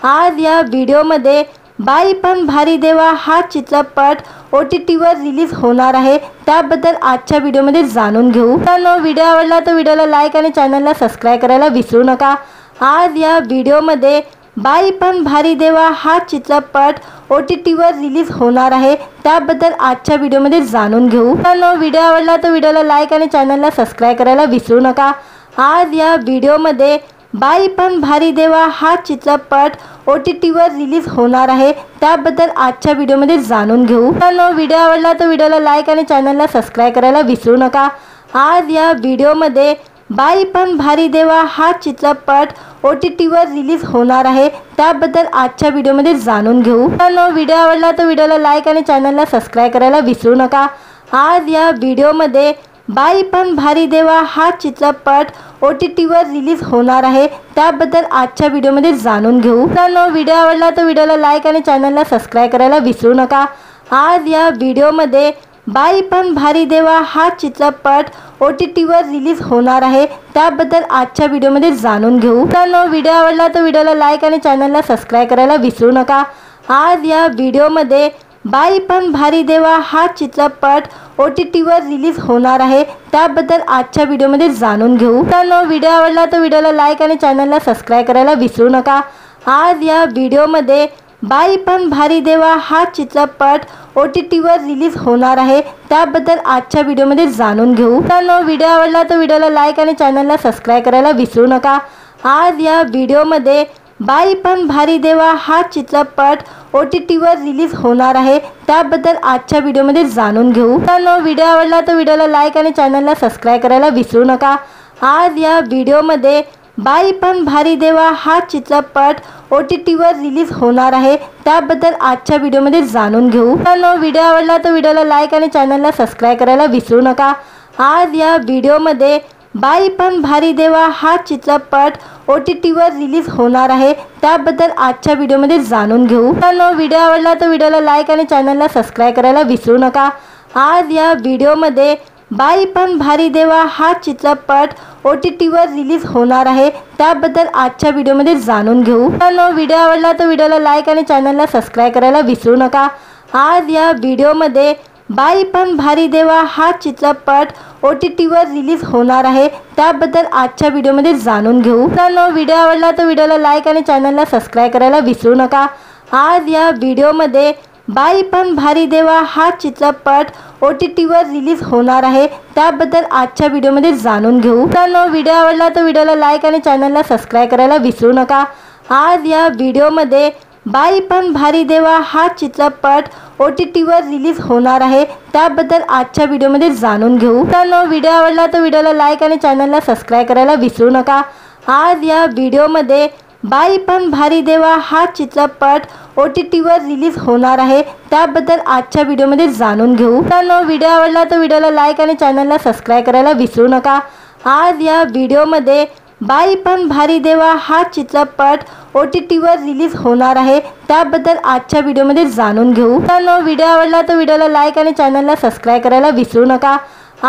आज या व्हिडिओमध्ये बाई पण भारी देवा हा चित्रपट OTTवर रिलीज होणार आहे, त्याबद्दल आजच्या व्हिडिओमध्ये जाणून घेऊ। व्हिडिओ आवडला तर व्हिडिओला लाईक आणि चॅनलला सबस्क्राईब करायला विसरू नका। आज या व्हिडिओमध्ये बाई पण भारी देवा हा चित्रपट OTTवर रिलीज होणार आहे, त्याबद्दल आजच्या व्हिडिओमध्ये जाणून घेऊ। व्हिडिओ आवडला तर व्हिडिओला लाईक आणि चॅनलला सबस्क्राईब करायला विसरू नका। आज या व्हिडिओमध्ये बाई पण भारी देवा हा चित्रपट OTTवर रिलीज होणार आहे, त्याबद्दल आजच्या व्हिडिओमध्ये जाणून घेऊ। व्हिडिओ आवडला तर व्हिडिओला लाईक आणि चॅनलला सबस्क्राईब करायला विसरू नका। आज या व्हिडिओमध्ये बाई पण भारी देवा हा चित्रपट OTTवर रिलीज होणार आहे, त्याबद्दल आजच्या व्हिडिओमध्ये जाणून घेऊ। व्हिडिओ आवडला तर व्हिडिओला लाईक आणि चॅनलला सबस्क्राईब करायला विसरू नका। आज या व्हिडिओमध्ये बाई पण भारी देवा हा चित्रपट OTTवर रिलीज होणार आहे, त्याबद्दल आजच्या व्हिडिओमध्ये जाणून घेऊ। व्हिडिओ आवडला तर व्हिडिओला लाईक आणि चॅनलला सबस्क्राईब करायला विसरू नका। आज या व्हिडिओमध्ये बाई पण भारी देवा हा चित्रपट OTTवर रिलीज होणार आहे, त्याबद्दल आजच्या व्हिडिओमध्ये जाणून घेऊ। व्हिडिओ आवडला तर व्हिडिओला लाईक आणि चॅनलला सबस्क्राईब करायला विसरू नका। आज या व्हिडिओमध्ये बाई पण भारी देवा हा चित्रपट OTTवर रिलीज होणार आहे, त्याबद्दल आजच्या व्हिडिओमध्ये जाणून घेऊ। व्हिडिओ आवडला तर व्हिडिओला लाईक आणि चॅनलला सबस्क्राईब करायला विसरू नका। आज या व्हिडिओमध्ये बाई पण भारी देवा हा चित्रपट OTTवर रिलीज होणार आहे, त्याबद्दल आजच्या व्हिडिओमध्ये जाणून घेऊ। व्हिडिओ आवडला तर व्हिडिओला लाईक आणि चॅनलला सबस्क्राईब करायला विसरू नका। आज या व्हिडिओमध्ये बाई पण भारी देवा हा चित्रपट OTTवर रिलीज होणार आहे, त्याबद्दल आजच्या व्हिडिओमध्ये जाणून घेऊ। मित्रांनो, व्हिडिओ आवडला तर व्हिडिओला लाईक आणि चॅनलला सबस्क्राईब करायला विसरू नका। आज या व्हिडिओमध्ये बाई पण भारी देवा हा चित्रपट OTTवर रिलीज होणार आहे, त्याबद्दल आजच्या व्हिडिओमध्ये जाणून घेऊ। मित्रांनो, व्हिडिओ आवडला तर व्हिडिओला लाईक आणि चॅनलला सबस्क्राईब करायला विसरू नका। आज या व्हिडिओमध्ये बाई पण भारी देवा हा चित्रपट OTTवर रिलीज होणार आहे, त्याबद्दल आजच्या व्हिडिओमध्ये जाणून घेऊ। मित्रांनो, व्हिडिओ आवडला तर व्हिडिओला लाईक आणि चॅनलला सबस्क्राईब करायला विसरू नका। आज या व्हिडिओमध्ये बाई पण भारी देवा हा चित्रपट OTTवर रिलीज होणार आहे, त्याबद्दल आजच्या व्हिडिओमध्ये जाणून घेऊ। मित्रांनो, व्हिडिओ आवडला तर व्हिडिओला लाईक आणि चॅनलला सबस्क्राईब करायला विसरू नका। आज या व्हिडिओमध्ये बाई पण भारी देवा हा चित्रपट OTTवर रिलीज होणार आहे, त्याबद्दल आजच्या व्हिडिओमध्ये जाणून घेऊ। मित्रांनो, व्हिडिओ आवडला तर व्हिडिओला लाईक आणि चॅनलला सबस्क्राईब करायला विसरू नका। आज या व्हिडिओमध्ये बाई पण भारी देवा हा चित्रपट OTTवर रिलीज होणार आहे, त्याबद्दल आजच्या व्हिडिओमध्ये जाणून घेऊ। मित्रांनो, व्हिडिओ आवडला तर व्हिडिओला लाईक आणि चॅनलला सबस्क्राईब करायला विसरू नका। आज या व्हिडिओमध्ये बाई पण भारी देवा हा चित्रपट OTTवर रिलीज होणार आहे, त्याबद्दल आजच्या व्हिडिओमध्ये जाणून घेऊ। मित्रांनो, व्हिडिओ आवडला तर व्हिडिओला लाईक आणि चॅनलला सबस्क्राईब करायला विसरू नका। आज या व्हिडिओमध्ये बाई पण भारी देवा हा चित्रपट OTTवर रिलीज होणार आहे, त्याबद्दल आजच्या व्हिडिओमध्ये जाणून घेऊ। मित्रांनो, व्हिडिओ आवडला तर व्हिडिओला लाईक आणि चॅनलला सबस्क्राईब करायला विसरू नका। आज या व्हिडिओमध्ये बाई पण भारी देवा हा चित्रपट OTTवर रिलीज होणार आहे, त्याबद्दल आजच्या व्हिडिओमध्ये जाणून घेऊ। मित्रांनो, व्हिडिओ आवडला तर व्हिडिओला लाईक आणि चॅनलला सबस्क्राईब करायला विसरू नका।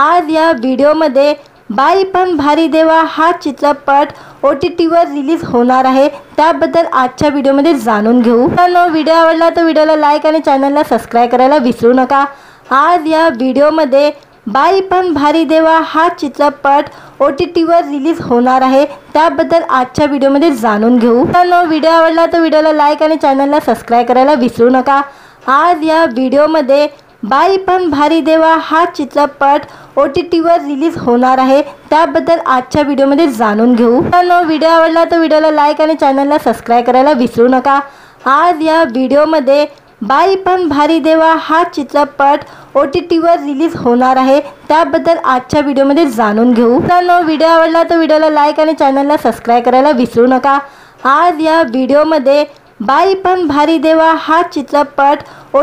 आज या व्हिडिओमध्ये बाई पण भारी देवा हा चित्रपट OTTवर रिलीज होणार आहे, त्याबद्दल आजच्या व्हिडिओमध्ये जाणून घेऊ। मित्रांनो, व्हिडिओ आवडला तर व्हिडिओला लाईक आणि चॅनलला सबस्क्राईब करायला विसरू नका। आज या व्हिडिओमध्ये बाई पण भारी देवा हा चित्रपट OTTवर रिलीज होणार आहे, त्याबद्दल आजच्या व्हिडिओमध्ये जाणून घेऊ। मित्रांनो, व्हिडिओ आवडला तर व्हिडिओला लाईक आणि चॅनलला सबस्क्राईब करायला विसरू नका। आज या व्हिडिओमध्ये बाई पण भारी देवा हा चित्रपट OTTवर रिलीज होणार आहे, त्याबद्दल आजच्या व्हिडिओमध्ये जाणून घेऊ। मित्रांनो, व्हिडिओ आवडला तर व्हिडिओला लाईक आणि चॅनलला सबस्क्राईब करायला विसरू नका। आज या व्हिडिओमध्ये बाई पण भारी देवा हा चित्रपट OTTवर रिलीज होणार आहे, त्याबद्दल आजच्या व्हिडिओमध्ये जाणून घेऊ। मित्रांनो, व्हिडिओ आवडला तर व्हिडिओला लाईक आणि चॅनलला सबस्क्राईब करायला विसरू नका। आज या व्हिडिओमध्ये बाई पण भारी देवा हा चित्रपट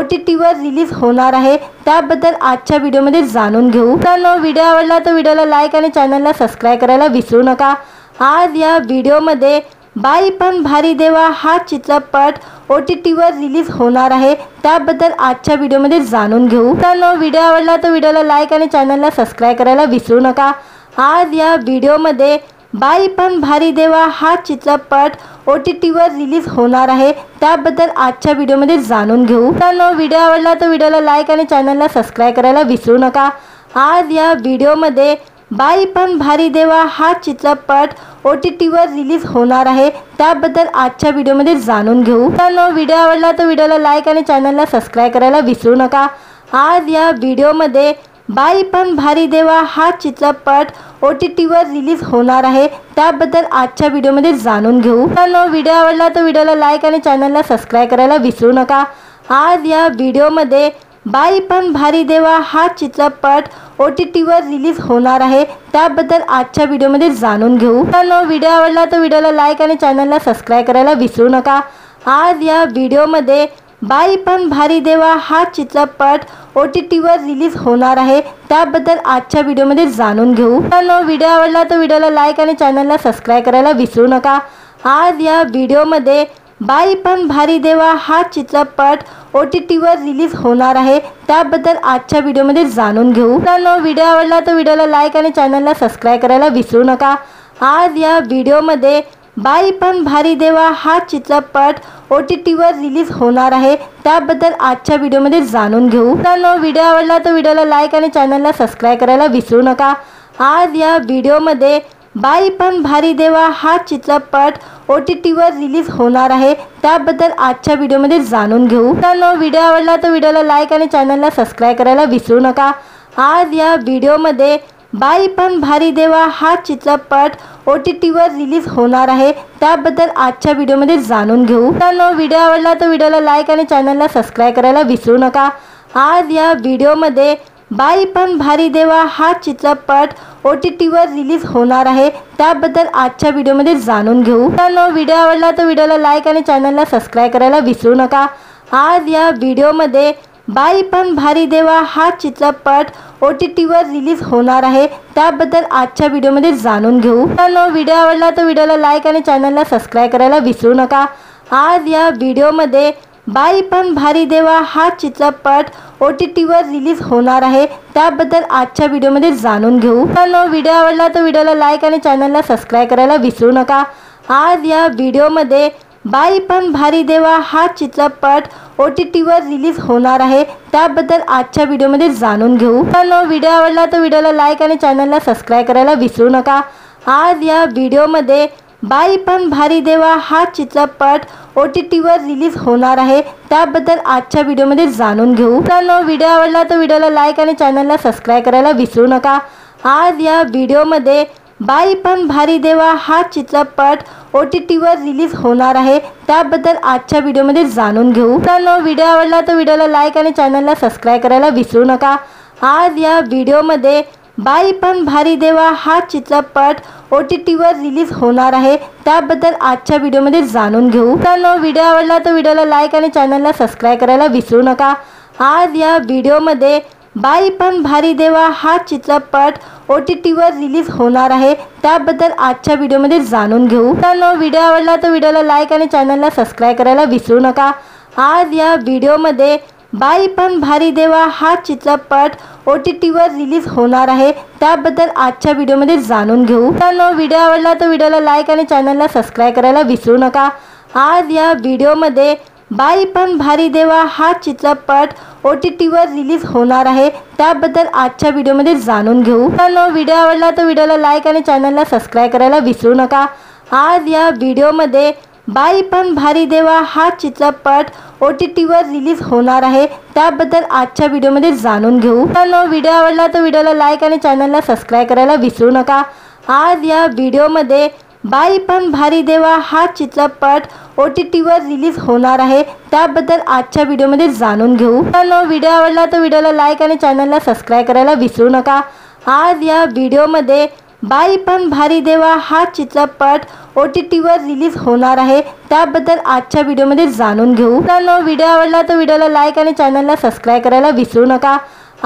OTTवर रिलीज होणार आहे, त्याबद्दल आजच्या व्हिडिओमध्ये जाणून घेऊ। मित्रांनो, व्हिडिओ आवडला तर व्हिडिओला लाईक आणि चॅनलला सबस्क्राईब करायला विसरू नका। आज या व्हिडिओमध्ये बाई पण भारी देवा हा चित्रपट OTTवर रिलीज होणार आहे, त्याबद्दल आजच्या व्हिडिओमध्ये जाणून घेऊ। मित्रांनो, व्हिडिओ आवडला तर व्हिडिओला लाईक आणि चॅनलला सबस्क्राईब करायला विसरू नका। आज या व्हिडिओमध्ये बाई पण भारी देवा हा चित्रपट OTTवर रिलीज होणार आहे, त्याबद्दल आजच्या व्हिडिओमध्ये जाणून घेऊ। मित्रांनो, व्हिडिओ आवडला तर व्हिडिओला लाईक आणि चॅनलला सबस्क्राईब करायला विसरू नका। आज या व्हिडिओमध्ये बाई पण भारी देवा हा चित्रपट OTTवर रिलीज होणार आहे, त्याबद्दल आजच्या व्हिडिओमध्ये जाणून घेऊ। मित्रांनो, व्हिडिओ आवडला तर व्हिडिओला लाईक आणि चॅनलला सबस्क्राईब करायला विसरू नका। आज या व्हिडिओमध्ये बाई पण भारी देवा हा चित्रपट OTTवर रिलीज होणार आहे, त्याबद्दल आजच्या व्हिडिओमध्ये जाणून घेऊ। मित्रांनो, व्हिडिओ आवडला तर व्हिडिओला लाईक आणि चॅनलला सबस्क्राईब करायला विसरू नका। आज या व्हिडिओमध्ये बाई पण भारी देवा हा चित्रपट OTTवर रिलीज होणार आहे, त्याबद्दल आजच्या व्हिडिओमध्ये जाणून घेऊ। मित्रांनो, व्हिडिओ आवडला तर व्हिडिओला लाईक आणि चॅनलला सबस्क्राईब करायला विसरू नका। आज या व्हिडिओमध्ये बाई पण भारी देवा हा चित्रपट OTTवर रिलीज होणार आहे, त्याबद्दल आजच्या व्हिडिओमध्ये जाणून घेऊ। मित्रांनो, व्हिडिओ आवडला तर व्हिडिओला लाईक आणि चॅनलला सबस्क्राईब करायला विसरू नका। आज या व्हिडिओमध्ये बाई पण भारी देवा हा चित्रपट OTTवर रिलीज होणार आहे, त्याबद्दल आजच्या व्हिडिओमध्ये जाणून घेऊ। मित्रांनो, व्हिडिओ आवडला तर व्हिडिओला लाईक आणि चॅनलला सबस्क्राईब करायला विसरू नका। आज या व्हिडिओमध्ये बाई पण भारी देवा हा चित्रपट OTTवर रिलीज होणार आहे, त्याबद्दल आजच्या व्हिडिओमध्ये जाणून घेऊ। मित्रांनो, व्हिडिओ आवडला तर व्हिडिओला लाईक आणि चॅनलला सबस्क्राईब करायला विसरू नका। आज या व्हिडिओमध्ये बाई पण भारी देवा हा चित्रपट OTTवर रिलीज होणार आहे, त्याबद्दल आजच्या व्हिडिओमध्ये जाणून घेऊ। मित्रांनो, व्हिडिओ आवडला तर व्हिडिओला लाईक आणि चॅनलला सबस्क्राईब करायला विसरू नका। आज या व्हिडिओमध्ये बाई पण भारी देवा हा चित्रपट OTTवर रिलीज होणार आहे, त्याबद्दल आजच्या व्हिडिओमध्ये जाणून घेऊ। तर व्हिडिओ आवडला तर व्हिडिओला लाईक आणि चॅनलला सबस्क्राईब करायला विसरू नका। आज या व्हिडिओमध्ये बाई पण भारी देवा हा चित्रपट OTTवर रिलीज होणार आहे, त्याबद्दल आजच्या व्हिडिओमध्ये जाणून घेऊ। तर व्हिडिओ आवडला तर व्हिडिओला लाईक आणि चॅनलला सबस्क्राईब करायला विसरू नका। आज या व्हिडिओमध्ये बाई पण भारी देवा हा चित्रपट OTTवर रिलीज होणार आहे, त्याबद्दल आजच्या व्हिडिओमध्ये जाणून घेऊ। तर व्हिडिओ आवडला तर व्हिडिओला लाईक आणि चॅनलला सबस्क्राईब करायला विसरू नका। आज या व्हिडिओमध्ये बाई पण भारी देवा हा चित्रपट OTTवर रिलीज होणार आहे, त्याबद्दल आजच्या व्हिडिओमध्ये जाणून घेऊ। तर व्हिडिओ आवडला तर व्हिडिओला लाईक आणि चॅनलला सबस्क्राईब करायला विसरू नका। आज या व्हिडिओमध्ये बाई पण भारी देवा हा चित्रपट OTTवर रिलीज होणार आहे, त्याबद्दल आजच्या व्हिडिओमध्ये जाणून घेऊ। तर व्हिडिओ आवडला तर व्हिडिओला लाईक आणि चॅनलला सबस्क्राईब करायला विसरू नका। आज या व्हिडिओमध्ये बाई पण भारी देवा हा चित्रपट OTTवर रिलीज होणार आहे, त्याबद्दल आजच्या व्हिडिओमध्ये जाणून घेऊ। तर व्हिडिओ आवडला तर व्हिडिओला लाईक आणि चॅनलला सबस्क्राईब करायला विसरू नका। आज या व्हिडिओमध्ये बाई पण भारी देवा हा चित्रपट OTTवर रिलीज होणार आहे, त्याबद्दल आजच्या व्हिडिओमध्ये जाणून घेऊ। तर व्हिडिओ आवडला तर व्हिडिओला लाईक आणि चॅनलला सबस्क्राईब करायला विसरू नका। आज या व्हिडिओमध्ये बाई पण भारी देवा हा चित्रपट OTTवर रिलीज होणार आहे, त्याबद्दल आजच्या व्हिडिओमध्ये जाणून घेऊ। तर व्हिडिओ आवडला तर व्हिडिओला लाईक आणि चॅनलला सबस्क्राईब करायला विसरू नका। आज या व्हिडिओमध्ये बाई पण भारी देवा हा चित्रपट OTTवर रिलीज होणार आहे, त्याबद्दल आजच्या व्हिडिओमध्ये जाणून घेऊ। तर व्हिडिओ आवडला तर व्हिडिओला लाईक आणि चॅनलला सबस्क्राईब करायला विसरू नका। आज या व्हिडिओमध्ये बाई पण भारी देवा हा चित्रपट OTTवर रिलीज होणार आहे, त्याबद्दल आजच्या व्हिडिओमध्ये जाणून घेऊ। तर व्हिडिओ आवडला तर व्हिडिओला लाईक आणि चॅनलला सबस्क्राईब करायला विसरू नका। आज या व्हिडिओमध्ये बाई पण भारी देवा हा चित्रपट OTTवर रिलीज होणार आहे, त्याबद्दल आजच्या व्हिडिओमध्ये जाणून घेऊ। तर व्हिडिओ आवडला तर व्हिडिओला लाईक आणि चॅनलला सबस्क्राईब करायला विसरू नका। आज या व्हिडिओमध्ये बाई पण भारी देवा हा चित्रपट OTTवर रिलीज होणार आहे, त्याबद्दल आजच्या व्हिडिओमध्ये जाणून घेऊ। तर व्हिडिओ आवडला तर व्हिडिओला लाईक आणि चॅनलला सबस्क्राईब करायला विसरू नका। आज या व्हिडिओमध्ये बाई पण भारी देवा हा चित्रपट OTTवर रिलीज होणार आहे, त्याबद्दल आजच्या व्हिडिओमध्ये जाणून घेऊ। तर व्हिडिओ आवडला तर व्हिडिओला लाईक आणि चॅनलला सबस्क्राईब करायला विसरू नका। आज या व्हिडिओमध्ये बाई पण भारी देवा हा चित्रपट OTTवर रिलीज होणार आहे, त्याबद्दल आजच्या व्हिडिओमध्ये जाणून घेऊ। तर व्हिडिओ आवडला तर व्हिडिओला लाईक आणि चॅनलला सबस्क्राईब करायला विसरू नका।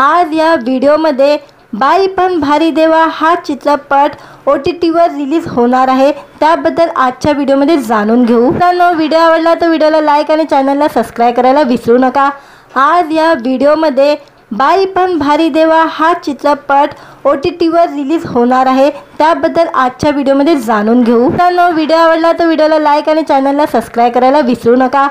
आज या व्हिडिओमध्ये बाई पण भारी देवा हा चित्रपट OTTवर रिलीज होणार आहे, त्याबद्दल आजच्या व्हिडिओमध्ये जाणून घेऊ। तर व्हिडिओ आवडला तर व्हिडिओला लाईक आणि चॅनलला सबस्क्राईब करायला विसरू नका। आज या व्हिडिओमध्ये बाई पण भारी देवा हा चित्रपट OTTवर रिलीज होणार आहे, त्याबद्दल आजच्या व्हिडिओमध्ये जाणून घेऊ। तर व्हिडिओ आवडला तर व्हिडिओला लाईक आणि चॅनलला सबस्क्राईब करायला विसरू नका।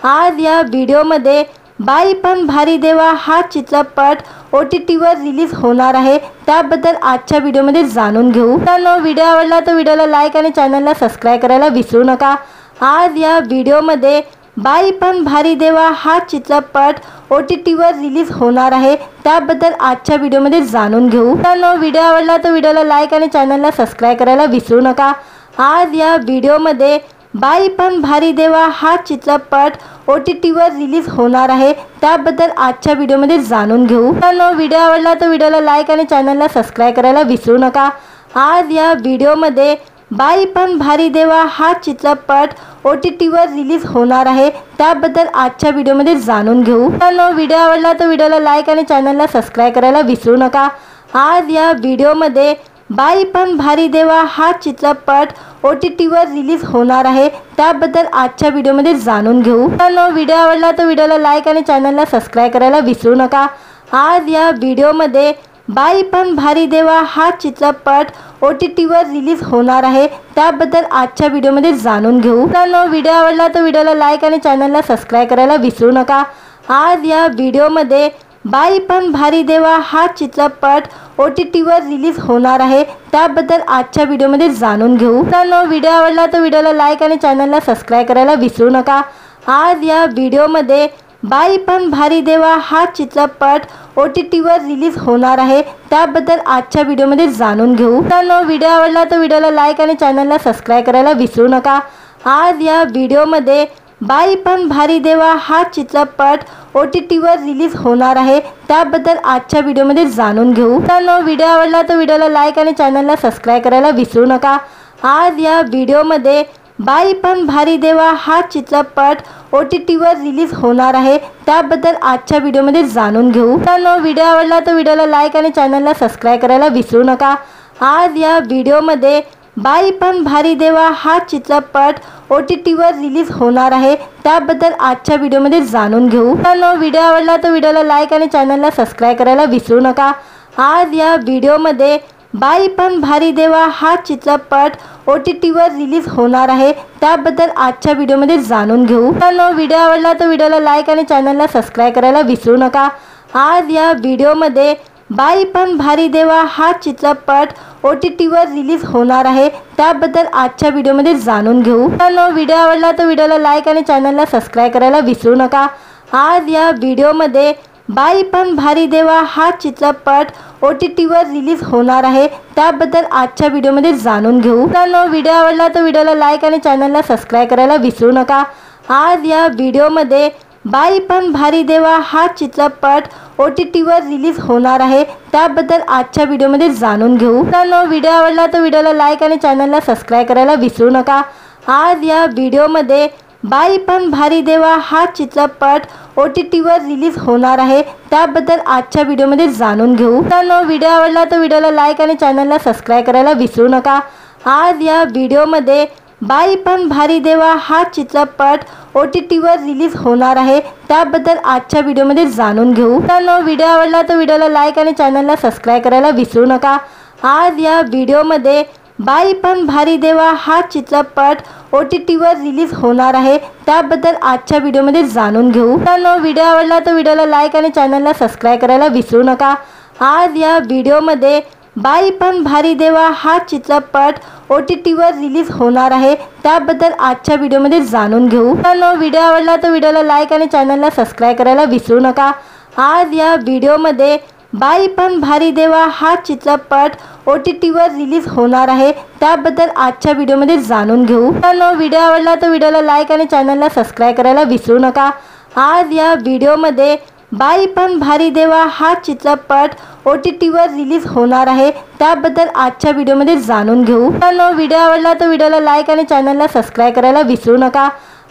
आज या व्हिडिओमध्ये बाई पण भारी देवा हा चित्रपट OTTवर रिलीज होणार आहे, त्याबद्दल आजच्या व्हिडिओमध्ये जाणून घेऊ। तर व्हिडिओ आवडला तर व्हिडिओला लाईक आणि चॅनलला सबस्क्राईब करायला विसरू नका। आज या व्हिडिओमध्ये बाई पण भारी देवा हा चित्रपट OTTवर रिलीज होणार आहे, त्याबद्दल आजच्या व्हिडिओमध्ये जाणून घेऊ। तर व्हिडिओ आवडला तर व्हिडिओला लाईक आणि चॅनलला सबस्क्राईब करायला विसरू नका। आज या व्हिडिओमध्ये बाई पण भारी देवा हा चित्रपट OTTवर रिलीज होणार आहे, त्याबद्दल आजच्या व्हिडिओमध्ये जाणून घेऊ। तर व्हिडिओ आवडला तर व्हिडिओला लाईक आणि चॅनलला सबस्क्राईब करायला विसरू नका। आज या व्हिडिओमध्ये बाई पण भारी देवा हा चित्रपट OTTवर रिलीज होणार आहे, त्याबद्दल आजच्या व्हिडिओमध्ये जाणून घेऊ। तर व्हिडिओ आवडला तर व्हिडिओला लाईक आणि चॅनलला सबस्क्राईब करायला विसरू नका। आज या व्हिडिओमध्ये बाई पण भारी देवा हा चित्रपट OTTवर रिलीज होणार आहे, त्याबद्दल आजच्या व्हिडिओमध्ये जाणून घेऊ। तर व्हिडिओ आवडला तर व्हिडिओला लाईक आणि चॅनलला सबस्क्राईब करायला विसरू नका। आज या व्हिडिओमध्ये बाई पण भारी देवा हा चित्रपट OTTवर रिलीज होणार आहे, त्याबद्दल आजच्या व्हिडिओमध्ये जाणून घेऊ। तर व्हिडिओ आवडला तर व्हिडिओला लाईक आणि चॅनलला सबस्क्राईब करायला विसरू नका। आज या व्हिडिओमध्ये बाई पण भारी देवा हा चित्रपट OTTवर रिलीज होणार आहे, त्याबद्दल आजच्या व्हिडिओमध्ये जाणून घेऊ। तर व्हिडिओ आवडला तर व्हिडिओला लाईक आणि चॅनलला सबस्क्राईब करायला विसरू नका। आज या व्हिडिओमध्ये बाई पण भारी देवा हा चित्रपट OTTवर रिलीज होणार आहे, त्याबद्दल आजच्या व्हिडिओमध्ये जाणून घेऊ। मित्रांनो, व्हिडिओ आवडला तर व्हिडिओला लाईक आणि चॅनलला सबस्क्राईब करायला विसरू नका। आज या व्हिडिओमध्ये बाई पण भारी देवा हा चित्रपट OTTवर रिलीज होणार आहे, त्याबद्दल आजच्या व्हिडिओमध्ये जाणून घेऊ। मित्रांनो, व्हिडिओ आवडला तर व्हिडिओला लाईक आणि चॅनलला सबस्क्राईब करायला विसरू नका। आज या व्हिडिओमध्ये बाई पण भारी देवा हा चित्रपट OTTवर रिलीज होणार आहे, त्याबद्दल आजच्या व्हिडिओमध्ये जाणून घेऊ। मित्रांनो, व्हिडिओ आवडला तर व्हिडिओला लाईक आणि चॅनलला सबस्क्राईब करायला विसरू नका। आज या व्हिडिओमध्ये बाई पण भारी देवा हा चित्रपट OTTवर रिलीज होणार आहे, त्याबद्दल आजच्या व्हिडिओमध्ये जाणून घेऊ। मित्रांनो, व्हिडिओ आवडला तर व्हिडिओला लाईक आणि चॅनलला सबस्क्राईब करायला विसरू नका। आज या व्हिडिओमध्ये बाई पण भारी देवा हा चित्रपट OTTवर रिलीज होणार आहे, त्याबद्दल आजच्या व्हिडिओमध्ये जाणून घेऊ। मित्रांनो, व्हिडिओ आवडला तर व्हिडिओला लाईक आणि चॅनलला सबस्क्राईब करायला विसरू नका। आज या व्हिडिओमध्ये बाई पण भारी देवा हा चित्रपट OTTवर रिलीज होणार आहे, त्याबद्दल आजच्या व्हिडिओमध्ये जाणून घेऊ। मित्रांनो, व्हिडिओ आवडला तर व्हिडिओला लाईक आणि चॅनलला सबस्क्राईब करायला विसरू नका। आज या व्हिडिओमध्ये बाई पण भारी देवा हा चित्रपट OTTवर रिलीज होणार आहे, त्याबद्दल आजच्या व्हिडिओमध्ये जाणून घेऊ। मित्रांनो, व्हिडिओ आवडला तर व्हिडिओला लाईक आणि चॅनलला सबस्क्राईब करायला विसरू नका। आज या व्हिडिओमध्ये बाई पण भारी देवा हा चित्रपट OTTवर रिलीज होणार आहे, त्याबद्दल आजच्या व्हिडिओमध्ये जाणून घेऊ। मित्रांनो, व्हिडिओ आवडला तर व्हिडिओला लाईक आणि चॅनलला सबस्क्राईब करायला विसरू नका। आज या व्हिडिओमध्ये बाई पण भारी देवा हा चित्रपट OTTवर रिलीज होणार आहे, त्याबद्दल आजच्या व्हिडिओमध्ये जाणून घेऊ। मित्रांनो, व्हिडिओ आवडला तर व्हिडिओला लाईक आणि चॅनलला सबस्क्राईब करायला विसरू नका। आज या व्हिडिओमध्ये बाई पण भारी देवा हा चित्रपट OTTवर रिलीज होणार आहे, त्याबद्दल आजच्या व्हिडिओमध्ये जाणून घेऊ। मित्रांनो, व्हिडिओ आवडला तर व्हिडिओला लाईक आणि चॅनलला सबस्क्राईब करायला विसरू नका। आज या व्हिडिओमध्ये बाई पण भारी देवा हा चित्रपट OTTवर रिलीज होणार आहे, त्याबद्दल आजच्या व्हिडिओमध्ये जाणून घेऊ। मित्रांनो, व्हिडिओ आवडला तर व्हिडिओला लाईक आणि चॅनलला सबस्क्राईब करायला विसरू नका। आज या व्हिडिओमध्ये बाई पण भारी देवा हा चित्रपट OTTवर रिलीज होणार आहे, त्याबद्दल आजच्या व्हिडिओमध्ये जाणून घेऊ। मित्रांनो, व्हिडिओ आवडला तर व्हिडिओला लाईक आणि चॅनलला सबस्क्राईब करायला विसरू नका। आज या व्हिडिओमध्ये बाई पण भारी देवा हा चित्रपट OTTवर रिलीज होणार आहे, त्याबद्दल आजच्या व्हिडिओमध्ये जाणून घेऊ। मित्रांनो, व्हिडिओ आवडला तर व्हिडिओला लाईक आणि चॅनलला सबस्क्राईब करायला विसरू नका। आज या व्हिडिओमध्ये बाई पण भारी देवा हा चित्रपट OTTवर रिलीज होणार आहे, त्याबद्दल आजच्या व्हिडिओमध्ये जाणून घेऊ। मित्रांनो, व्हिडिओ आवडला तर व्हिडिओला लाईक आणि चॅनलला सबस्क्राईब करायला विसरू नका।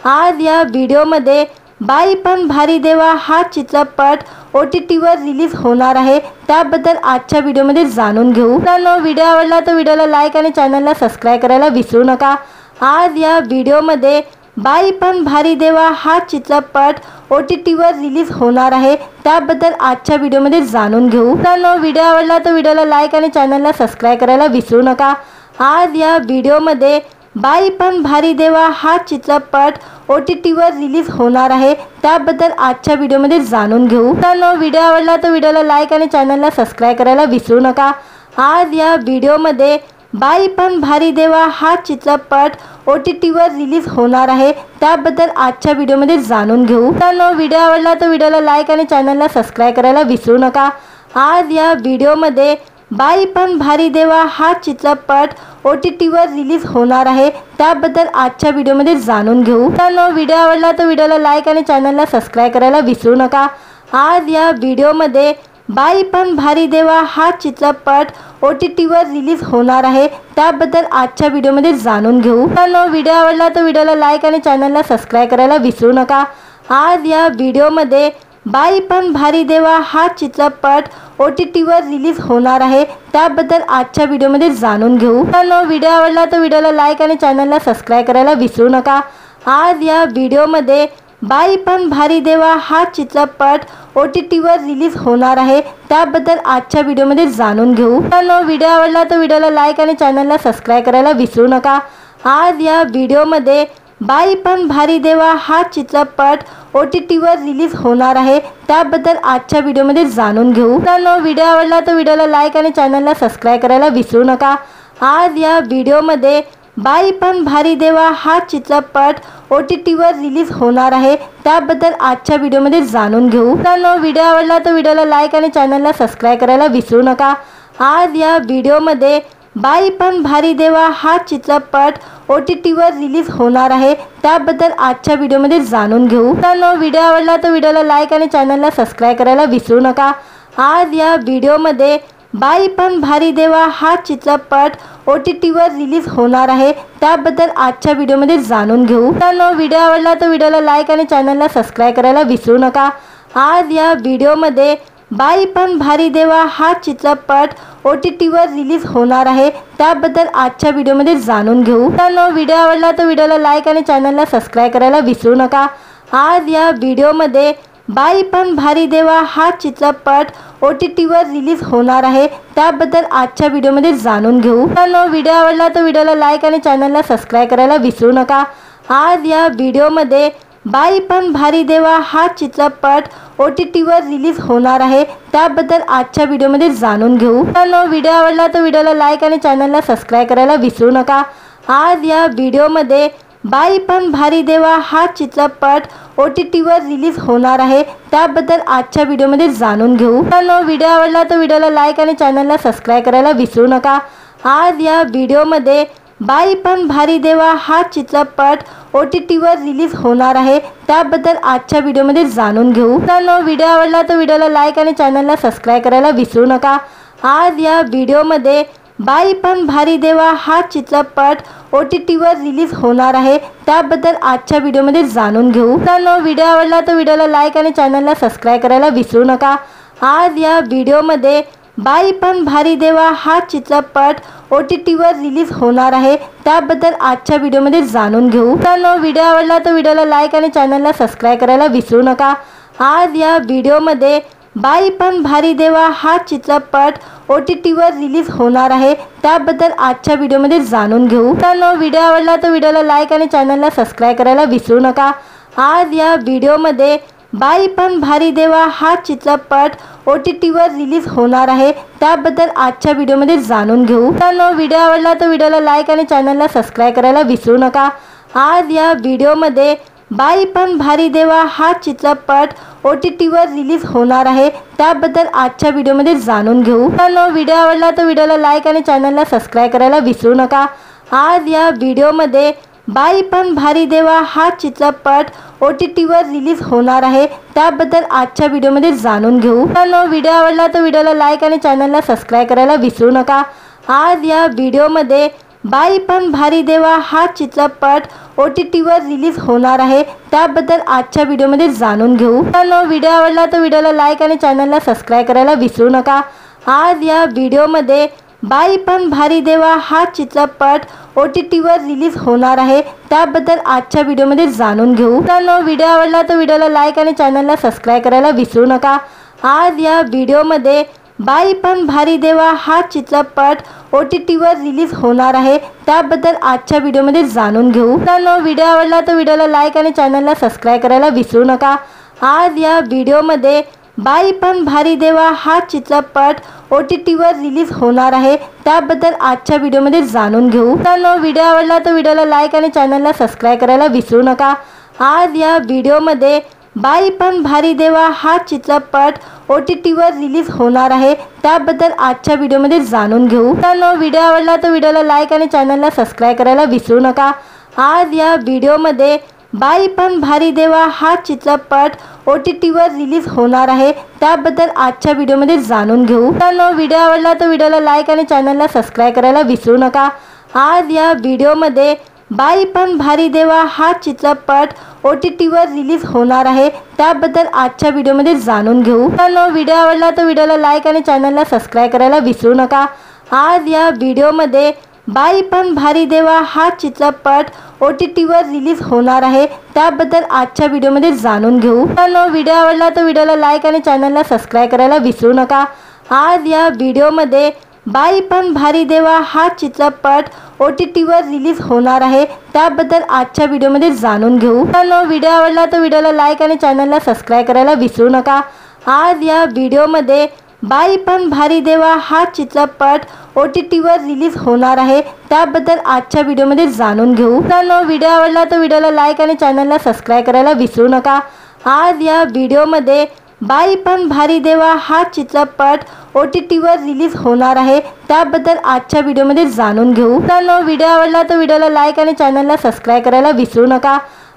आज या व्हिडिओमध्ये बाई पण भारी देवा हा चित्रपट OTTवर रिलीज होणार आहे, त्याबद्दल आजच्या व्हिडिओमध्ये जाणून घेऊ। मित्रांनो, व्हिडिओ आवडला तर व्हिडिओला लाईक आणि चॅनलला सबस्क्राईब करायला विसरू नका। आज या व्हिडिओमध्ये बाई पण भारी देवा हा चित्रपट OTTवर रिलीज होणार आहे, त्याबद्दल आजच्या व्हिडिओमध्ये जाणून घेऊ। मित्रांनो, व्हिडिओ आवडला तर व्हिडिओला लाईक आणि चॅनलला सबस्क्राईब करायला विसरू नका। आज या व्हिडिओमध्ये बाई पण भारी देवा हा चित्रपट OTTवर रिलीज होणार आहे, त्याबद्दल आजच्या व्हिडिओमध्ये जाणून घेऊ। मित्रांनो, व्हिडिओ आवडला तर व्हिडिओला लाईक आणि चॅनलला सबस्क्राईब करायला विसरू नका। आज या व्हिडिओमध्ये बाई पण भारी देवा हा चित्रपट OTTवर रिलीज होणार आहे, त्याबद्दल आजच्या व्हिडिओमध्ये जाणून घेऊ। मित्रांनो, व्हिडिओ आवडला तर व्हिडिओला लाईक आणि चॅनलला सबस्क्राईब करायला विसरू नका। आज या व्हिडिओमध्ये बाई पण भारी देवा हा चित्रपट OTTवर रिलीज होणार आहे, त्याबद्दल आजच्या व्हिडिओमध्ये जाणून घेऊ। मित्रांनो, व्हिडिओ आवडला तर व्हिडिओला लाईक आणि चॅनलला सबस्क्राईब करायला विसरू नका। आज या व्हिडिओमध्ये बाई पण भारी देवा हा चित्रपट OTTवर रिलीज होणार आहे, त्याबद्दल आजच्या व्हिडिओमध्ये जाणून घेऊ। मित्रांनो, व्हिडिओ आवडला तर व्हिडिओला लाईक आणि चॅनलला सबस्क्राईब करायला विसरू नका। आज या व्हिडिओमध्ये बाई पण भारी देवा हा चित्रपट OTTवर रिलीज होणार आहे, त्याबद्दल आजच्या व्हिडिओमध्ये जाणून घेऊ। मित्रांनो, व्हिडिओ आवडला तर व्हिडिओला लाईक आणि चॅनलला सबस्क्राईब करायला विसरू नका। आज या व्हिडिओमध्ये बाई पण भारी देवा हा चित्रपट OTTवर रिलीज होणार आहे, त्याबद्दल आजच्या व्हिडिओमध्ये जाणून घेऊ। मित्रांनो, व्हिडिओ आवडला तर व्हिडिओला लाईक आणि चॅनलला सबस्क्राईब करायला विसरू नका। आज या व्हिडिओमध्ये बाई पण भारी देवा हा चित्रपट OTTवर रिलीज होणार आहे, त्याबद्दल आजच्या व्हिडिओमध्ये जाणून घेऊ। मित्रांनो, व्हिडिओ आवडला तर व्हिडिओला लाईक आणि चॅनलला सबस्क्राईब करायला विसरू नका। आज या व्हिडिओमध्ये बाई पण भारी देवा हा चित्रपट OTTवर रिलीज होणार आहे, त्याबद्दल आजच्या व्हिडिओमध्ये जाणून घेऊ। मित्रांनो, व्हिडिओ आवडला तर व्हिडिओला लाईक आणि चॅनलला सबस्क्राईब करायला विसरू नका। आज या व्हिडिओमध्ये बाई पण भारी देवा हा चित्रपट OTTवर रिलीज होणार आहे, त्याबद्दल आजच्या व्हिडिओमध्ये जाणून घेऊ। मित्रांनो, व्हिडिओ आवडला तर व्हिडिओला लाईक आणि चॅनलला सबस्क्राईब करायला विसरू नका। आज या व्हिडिओमध्ये बाई पण भारी देवा हा चित्रपट OTTवर रिलीज होणार आहे, त्याबद्दल आजच्या व्हिडिओमध्ये जाणून घेऊ। मित्रांनो, व्हिडिओ आवडला तर व्हिडिओला लाईक आणि चॅनलला सबस्क्राईब करायला विसरू नका। आज या व्हिडिओमध्ये बाई पण भारी देवा हा चित्रपट OTTवर रिलीज होणार आहे, त्याबद्दल आजच्या व्हिडिओमध्ये जाणून घेऊ। मित्रांनो, व्हिडिओ आवडला तर व्हिडिओला लाईक आणि चॅनलला सबस्क्राईब करायला विसरू नका। आज या व्हिडिओमध्ये बाई पण भारी देवा हा चित्रपट OTTवर रिलीज होणार आहे, त्याबद्दल आजच्या व्हिडिओमध्ये जाणून घेऊ। मित्रांनो, व्हिडिओ आवडला तर व्हिडिओला लाईक आणि चॅनलला सबस्क्राईब करायला विसरू नका। आज या व्हिडिओमध्ये बाई पण भारी देवा हा चित्रपट OTTवर रिलीज होणार आहे, त्याबद्दल आजच्या व्हिडिओमध्ये जाणून घेऊ। मित्रांनो, व्हिडिओ आवडला तर व्हिडिओला लाईक आणि चॅनलला सबस्क्राईब करायला विसरू नका। आज या व्हिडिओमध्ये बाई पण भारी देवा हा चित्रपट OTTवर रिलीज होणार आहे, त्याबद्दल आजच्या व्हिडिओमध्ये जाणून घेऊ। मित्रांनो, व्हिडिओ आवडला तर व्हिडिओला लाईक आणि चॅनलला सबस्क्राईब करायला विसरू नका। आज या व्हिडिओमध्ये बाई पण भारी देवा हा चित्रपट OTTवर रिलीज होणार आहे, त्याबद्दल आजच्या व्हिडिओमध्ये जाणून घेऊ। मित्रांनो, व्हिडिओ आवडला तर व्हिडिओला लाईक आणि चॅनलला सबस्क्राईब करायला विसरू नका। आज या व्हिडिओमध्ये बाई पण भारी देवा हा चित्रपट OTTवर रिलीज होणार आहे, त्याबद्दल आजच्या व्हिडिओमध्ये जाणून घेऊ। मित्रांनो, व्हिडिओ आवडला तर व्हिडिओला लाईक आणि चॅनलला सबस्क्राईब करायला विसरू नका। आज या व्हिडिओमध्ये बाई पण भारी देवा हा चित्रपट OTTवर रिलीज होणार आहे, त्याबद्दल आजच्या व्हिडिओमध्ये जाणून घेऊ। मित्रांनो, व्हिडिओ आवडला तर व्हिडिओला लाईक आणि चॅनलला सबस्क्राईब करायला विसरू नका। आज या व्हिडिओमध्ये बाई पण भारी देवा हा चित्रपट OTTवर रिलीज होणार आहे, त्याबद्दल आजच्या व्हिडिओमध्ये जाणून घेऊ। मित्रांनो, व्हिडिओ आवडला तर व्हिडिओला लाईक आणि चॅनलला सबस्क्राईब करायला विसरू नका। आज या व्हिडिओमध्ये बाई पण भारी देवा हा चित्रपट OTTवर रिलीज होणार आहे, त्याबद्दल आजच्या व्हिडिओमध्ये जाणून घेऊ। मित्रांनो, व्हिडिओ आवडला तर व्हिडिओला लाईक आणि चॅनलला सबस्क्राईब करायला विसरू नका। आज या व्हिडिओमध्ये बाई पण भारी देवा हा चित्रपट OTTवर रिलीज होणार आहे, त्याबद्दल आजच्या व्हिडिओमध्ये जाणून घेऊ। मित्रांनो, व्हिडिओ आवडला तर व्हिडिओला लाईक आणि चॅनलला सबस्क्राईब करायला विसरू नका। आज या व्हिडिओमध्ये बाई पण भारी देवा हा चित्रपट OTTवर रिलीज होणार आहे, त्याबद्दल आजच्या व्हिडिओमध्ये जाणून घेऊ। मित्रांनो, व्हिडिओ आवडला तर व्हिडिओला लाईक आणि चॅनलला सबस्क्राईब करायला विसरू नका। आज या व्हिडिओमध्ये बाई पण भारी देवा हा चित्रपट OTTवर रिलीज होणार आहे, त्याबद्दल आजच्या व्हिडिओमध्ये जाणून घेऊ। मित्रांनो, व्हिडिओ आवडला तर व्हिडिओला लाईक आणि चॅनलला सबस्क्राईब करायला विसरू नका। आज या व्हिडिओमध्ये बाई पण भारी देवा हा चित्रपट OTTवर रिलीज होणार आहे, त्याबद्दल आजच्या व्हिडिओमध्ये जाणून घेऊ। मित्रांनो, व्हिडिओ आवडला तर व्हिडिओला लाईक आणि चॅनलला सबस्क्राईब करायला विसरू नका। आज या व्हिडिओमध्ये बाई पण भारी देवा हा चित्रपट OTTवर रिलीज होणार आहे, त्याबद्दल आजच्या व्हिडिओमध्ये जाणून घेऊ। मित्रांनो, व्हिडिओ आवडला तर व्हिडिओला लाईक आणि चॅनलला सबस्क्राईब करायला विसरू नका। आज या व्हिडिओमध्ये बाई पण भारी देवा हा चित्रपट OTTवर रिलीज होणार आहे, त्याबद्दल आजच्या व्हिडिओमध्ये जाणून घेऊ। मित्रांनो, व्हिडिओ आवडला तर व्हिडिओला लाईक आणि चॅनलला सबस्क्राईब करायला विसरू नका। आज या व्हिडिओमध्ये बाई पण भारी देवा हा चित्रपट OTTवर रिलीज होणार आहे, त्याबद्दल आजच्या व्हिडिओमध्ये जाणून घेऊ। मित्रांनो, व्हिडिओ आवडला तर व्हिडिओला लाईक आणि चॅनलला सबस्क्राईब करायला विसरू नका। आज या व्हिडिओमध्ये बाई पण भारी देवा हा चित्रपट OTTवर रिलीज होणार आहे, त्याबद्दल आजच्या व्हिडिओमध्ये जाणून घेऊ। मित्रांनो, व्हिडिओ आवडला तर व्हिडिओला लाईक आणि चॅनलला सबस्क्राईब करायला विसरू नका। आज या व्हिडिओमध्ये बाई पण भारी देवा हा चित्रपट OTTवर रिलीज होणार आहे, त्याबद्दल आजच्या व्हिडिओमध्ये जाणून घेऊ। मित्रांनो, व्हिडिओ आवडला तर व्हिडिओला लाईक आणि चॅनलला सबस्क्राईब करायला विसरू नका। आज या व्हिडिओमध्ये बाई पण भारी देवा हा चित्रपट OTTवर रिलीज होणार आहे, त्याबद्दल आजच्या व्हिडिओमध्ये जाणून घेऊ। मित्रांनो, व्हिडिओ आवडला तर व्हिडिओला लाईक आणि चॅनलला सबस्क्राईब करायला विसरू नका। आज या व्हिडिओमध्ये बाई पण भारी देवा हा चित्रपट OTTवर रिलीज होणार आहे, त्याबद्दल आजच्या व्हिडिओमध्ये जाणून घेऊ। मित्रांनो, व्हिडिओ आवडला तर व्हिडिओला लाईक आणि चॅनलला सबस्क्राईब करायला विसरू नका। आज या व्हिडिओमध्ये बाई पण भारी देवा हा चित्रपट OTTवर रिलीज होणार आहे, त्याबद्दल आजच्या व्हिडिओमध्ये जाणून घेऊ। मित्रांनो, व्हिडिओ आवडला तर व्हिडिओला लाईक आणि चॅनलला सबस्क्राईब करायला विसरू नका। आज या व्हिडिओमध्ये बाई पण भारी देवा हा चित्रपट OTTवर रिलीज होणार आहे, त्याबद्दल आजच्या व्हिडिओमध्ये जाणून घेऊ। मित्रांनो, व्हिडिओ आवडला तर व्हिडिओला लाईक आणि चॅनलला सबस्क्राईब करायला विसरू नका।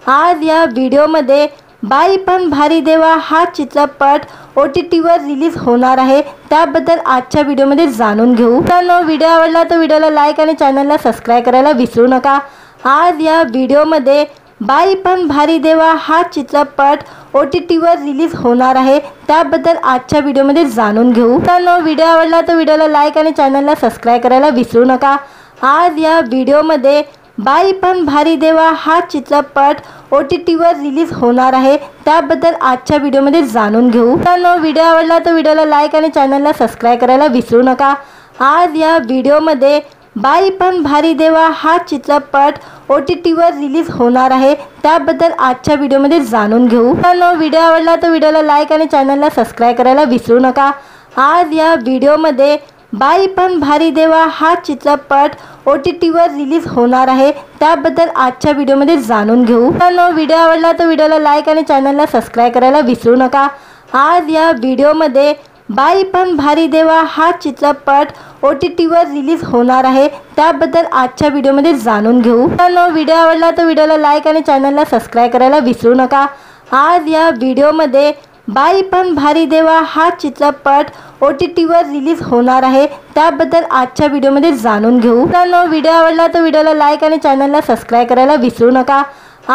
आज या व्हिडिओमध्ये बाई पण भारी देवा हा चित्रपट OTTवर रिलीज होणार आहे, त्याबद्दल आजच्या व्हिडिओमध्ये जाणून घेऊ। मित्रांनो, व्हिडिओ आवडला तर व्हिडिओला लाईक आणि चॅनलला सबस्क्राईब करायला विसरू नका। आज या व्हिडिओमध्ये बाई पण भारी देवा हा चित्रपट OTTवर रिलीज होणार आहे, त्याबद्दल आजच्या व्हिडिओमध्ये जाणून घेऊ। मित्रांनो, व्हिडिओ आवडला तर व्हिडिओला लाईक आणि चॅनलला सबस्क्राईब करायला विसरू नका। आज या व्हिडिओमध्ये बाई पण भारी देवा हा चित्रपट OTTवर रिलीज होणार आहे, त्याबद्दल आजच्या व्हिडिओमध्ये जाणून घेऊ। मित्रांनो, व्हिडिओ आवडला तर व्हिडिओला लाईक आणि चॅनलला सबस्क्राईब करायला विसरू नका। आज या व्हिडिओमध्ये बाई पण भारी देवा हा चित्रपट OTTवर रिलीज होणार आहे, त्याबद्दल आजच्या व्हिडिओमध्ये जाणून घेऊ। मित्रांनो, व्हिडिओ आवडला तर व्हिडिओला लाईक आणि चॅनलला सबस्क्राईब करायला विसरू नका। आज या व्हिडिओमध्ये बाई पण भारी देवा हा चित्रपट OTTवर रिलीज होणार आहे, त्याबद्दल आजच्या व्हिडिओमध्ये जाणून घेऊ। मित्रांनो, व्हिडिओ आवडला तर व्हिडिओला लाईक आणि चॅनलला सबस्क्राईब करायला विसरू नका। आज या व्हिडिओमध्ये बाई पण भारी देवा हा चित्रपट OTTवर रिलीज होणार आहे, त्याबद्दल आजच्या व्हिडिओमध्ये जाणून घेऊ। मित्रांनो, व्हिडिओ आवडला तर व्हिडिओला लाईक आणि चॅनलला सबस्क्राईब करायला विसरू नका। आज या व्हिडिओमध्ये बाई पण भारी देवा हा चित्रपट OTTवर रिलीज होणार आहे, त्याबद्दल आजच्या व्हिडिओमध्ये जाणून घेऊ। मित्रांनो, व्हिडिओ आवडला तर व्हिडिओला लाईक आणि चॅनलला सबस्क्राईब करायला विसरू नका।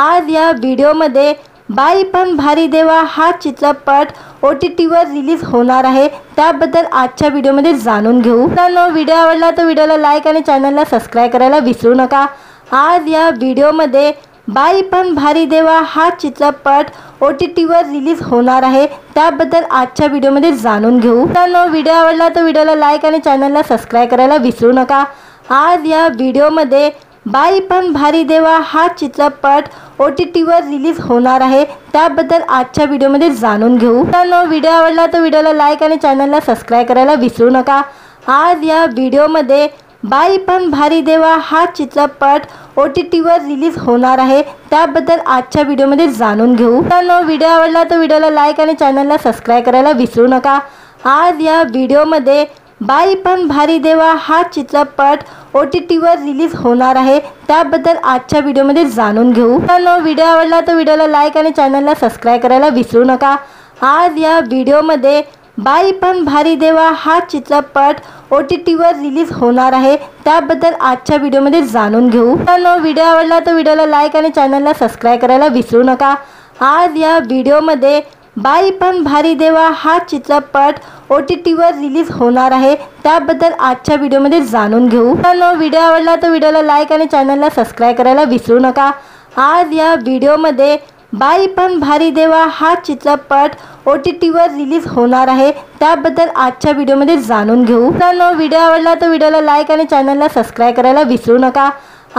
आज या व्हिडिओमध्ये बाई पण भारी देवा हा चित्रपट OTTवर रिलीज होणार आहे, त्याबद्दल आजच्या व्हिडिओमध्ये जाणून घेऊ। मित्रांनो, व्हिडिओ आवडला तर व्हिडिओला लाईक आणि चॅनलला सबस्क्राईब करायला विसरू नका। आज या व्हिडिओमध्ये बाई पण भारी देवा हा चित्रपट OTTवर रिलीज होणार आहे, त्याबद्दल आजच्या व्हिडिओमध्ये जाणून घेऊ। मित्रांनो, व्हिडिओ आवडला तर व्हिडिओला लाईक आणि चॅनलला सबस्क्राईब करायला विसरू नका। आज या व्हिडिओमध्ये बाई पण भारी देवा हा चित्रपट OTTवर रिलीज होणार आहे, त्याबद्दल आजच्या व्हिडिओमध्ये जाणून घेऊ। मित्रांनो, व्हिडिओ आवडला तर व्हिडिओला लाईक आणि चॅनलला सबस्क्राईब करायला विसरू नका। आज या व्हिडिओमध्ये बाई पण भारी देवा हा चित्रपट OTTवर रिलीज होणार आहे, त्याबद्दल आजच्या व्हिडिओमध्ये जाणून घेऊ। मित्रांनो, व्हिडिओ आवडला तर व्हिडिओला लाईक आणि चॅनलला सबस्क्राईब करायला विसरू नका। आज या व्हिडिओमध्ये बाई पण भारी देवा हा चित्रपट OTTवर रिलीज होणार आहे, त्याबद्दल आजच्या व्हिडिओमध्ये जाणून घेऊ। मित्रांनो, व्हिडिओ आवडला तर व्हिडिओला लाईक आणि चॅनलला सबस्क्राईब करायला विसरू नका। आज या व्हिडिओमध्ये बाई पण भारी देवा हा चित्रपट OTTवर रिलीज होणार आहे, त्याबद्दल आजच्या व्हिडिओमध्ये जाणून घेऊ। मित्रांनो, व्हिडिओ आवडला तर व्हिडिओला लाईक आणि चॅनलला सबस्क्राईब करायला विसरू नका। आज या व्हिडिओमध्ये बाई पण भारी देवा हा चित्रपट OTTवर रिलीज होणार आहे, त्याबद्दल आजच्या व्हिडिओमध्ये जाणून घेऊ। मित्रांनो, व्हिडिओ आवडला तर व्हिडिओला लाईक आणि चॅनलला सबस्क्राईब करायला विसरू नका। आज या व्हिडिओमध्ये बाई पण भारी देवा हा चित्रपट OTTवर रिलीज होणार आहे, त्याबद्दल आजच्या व्हिडिओमध्ये जाणून घेऊ। मित्रांनो, व्हिडिओ आवडला तर व्हिडिओला लाईक आणि चॅनलला सबस्क्राईब करायला विसरू नका।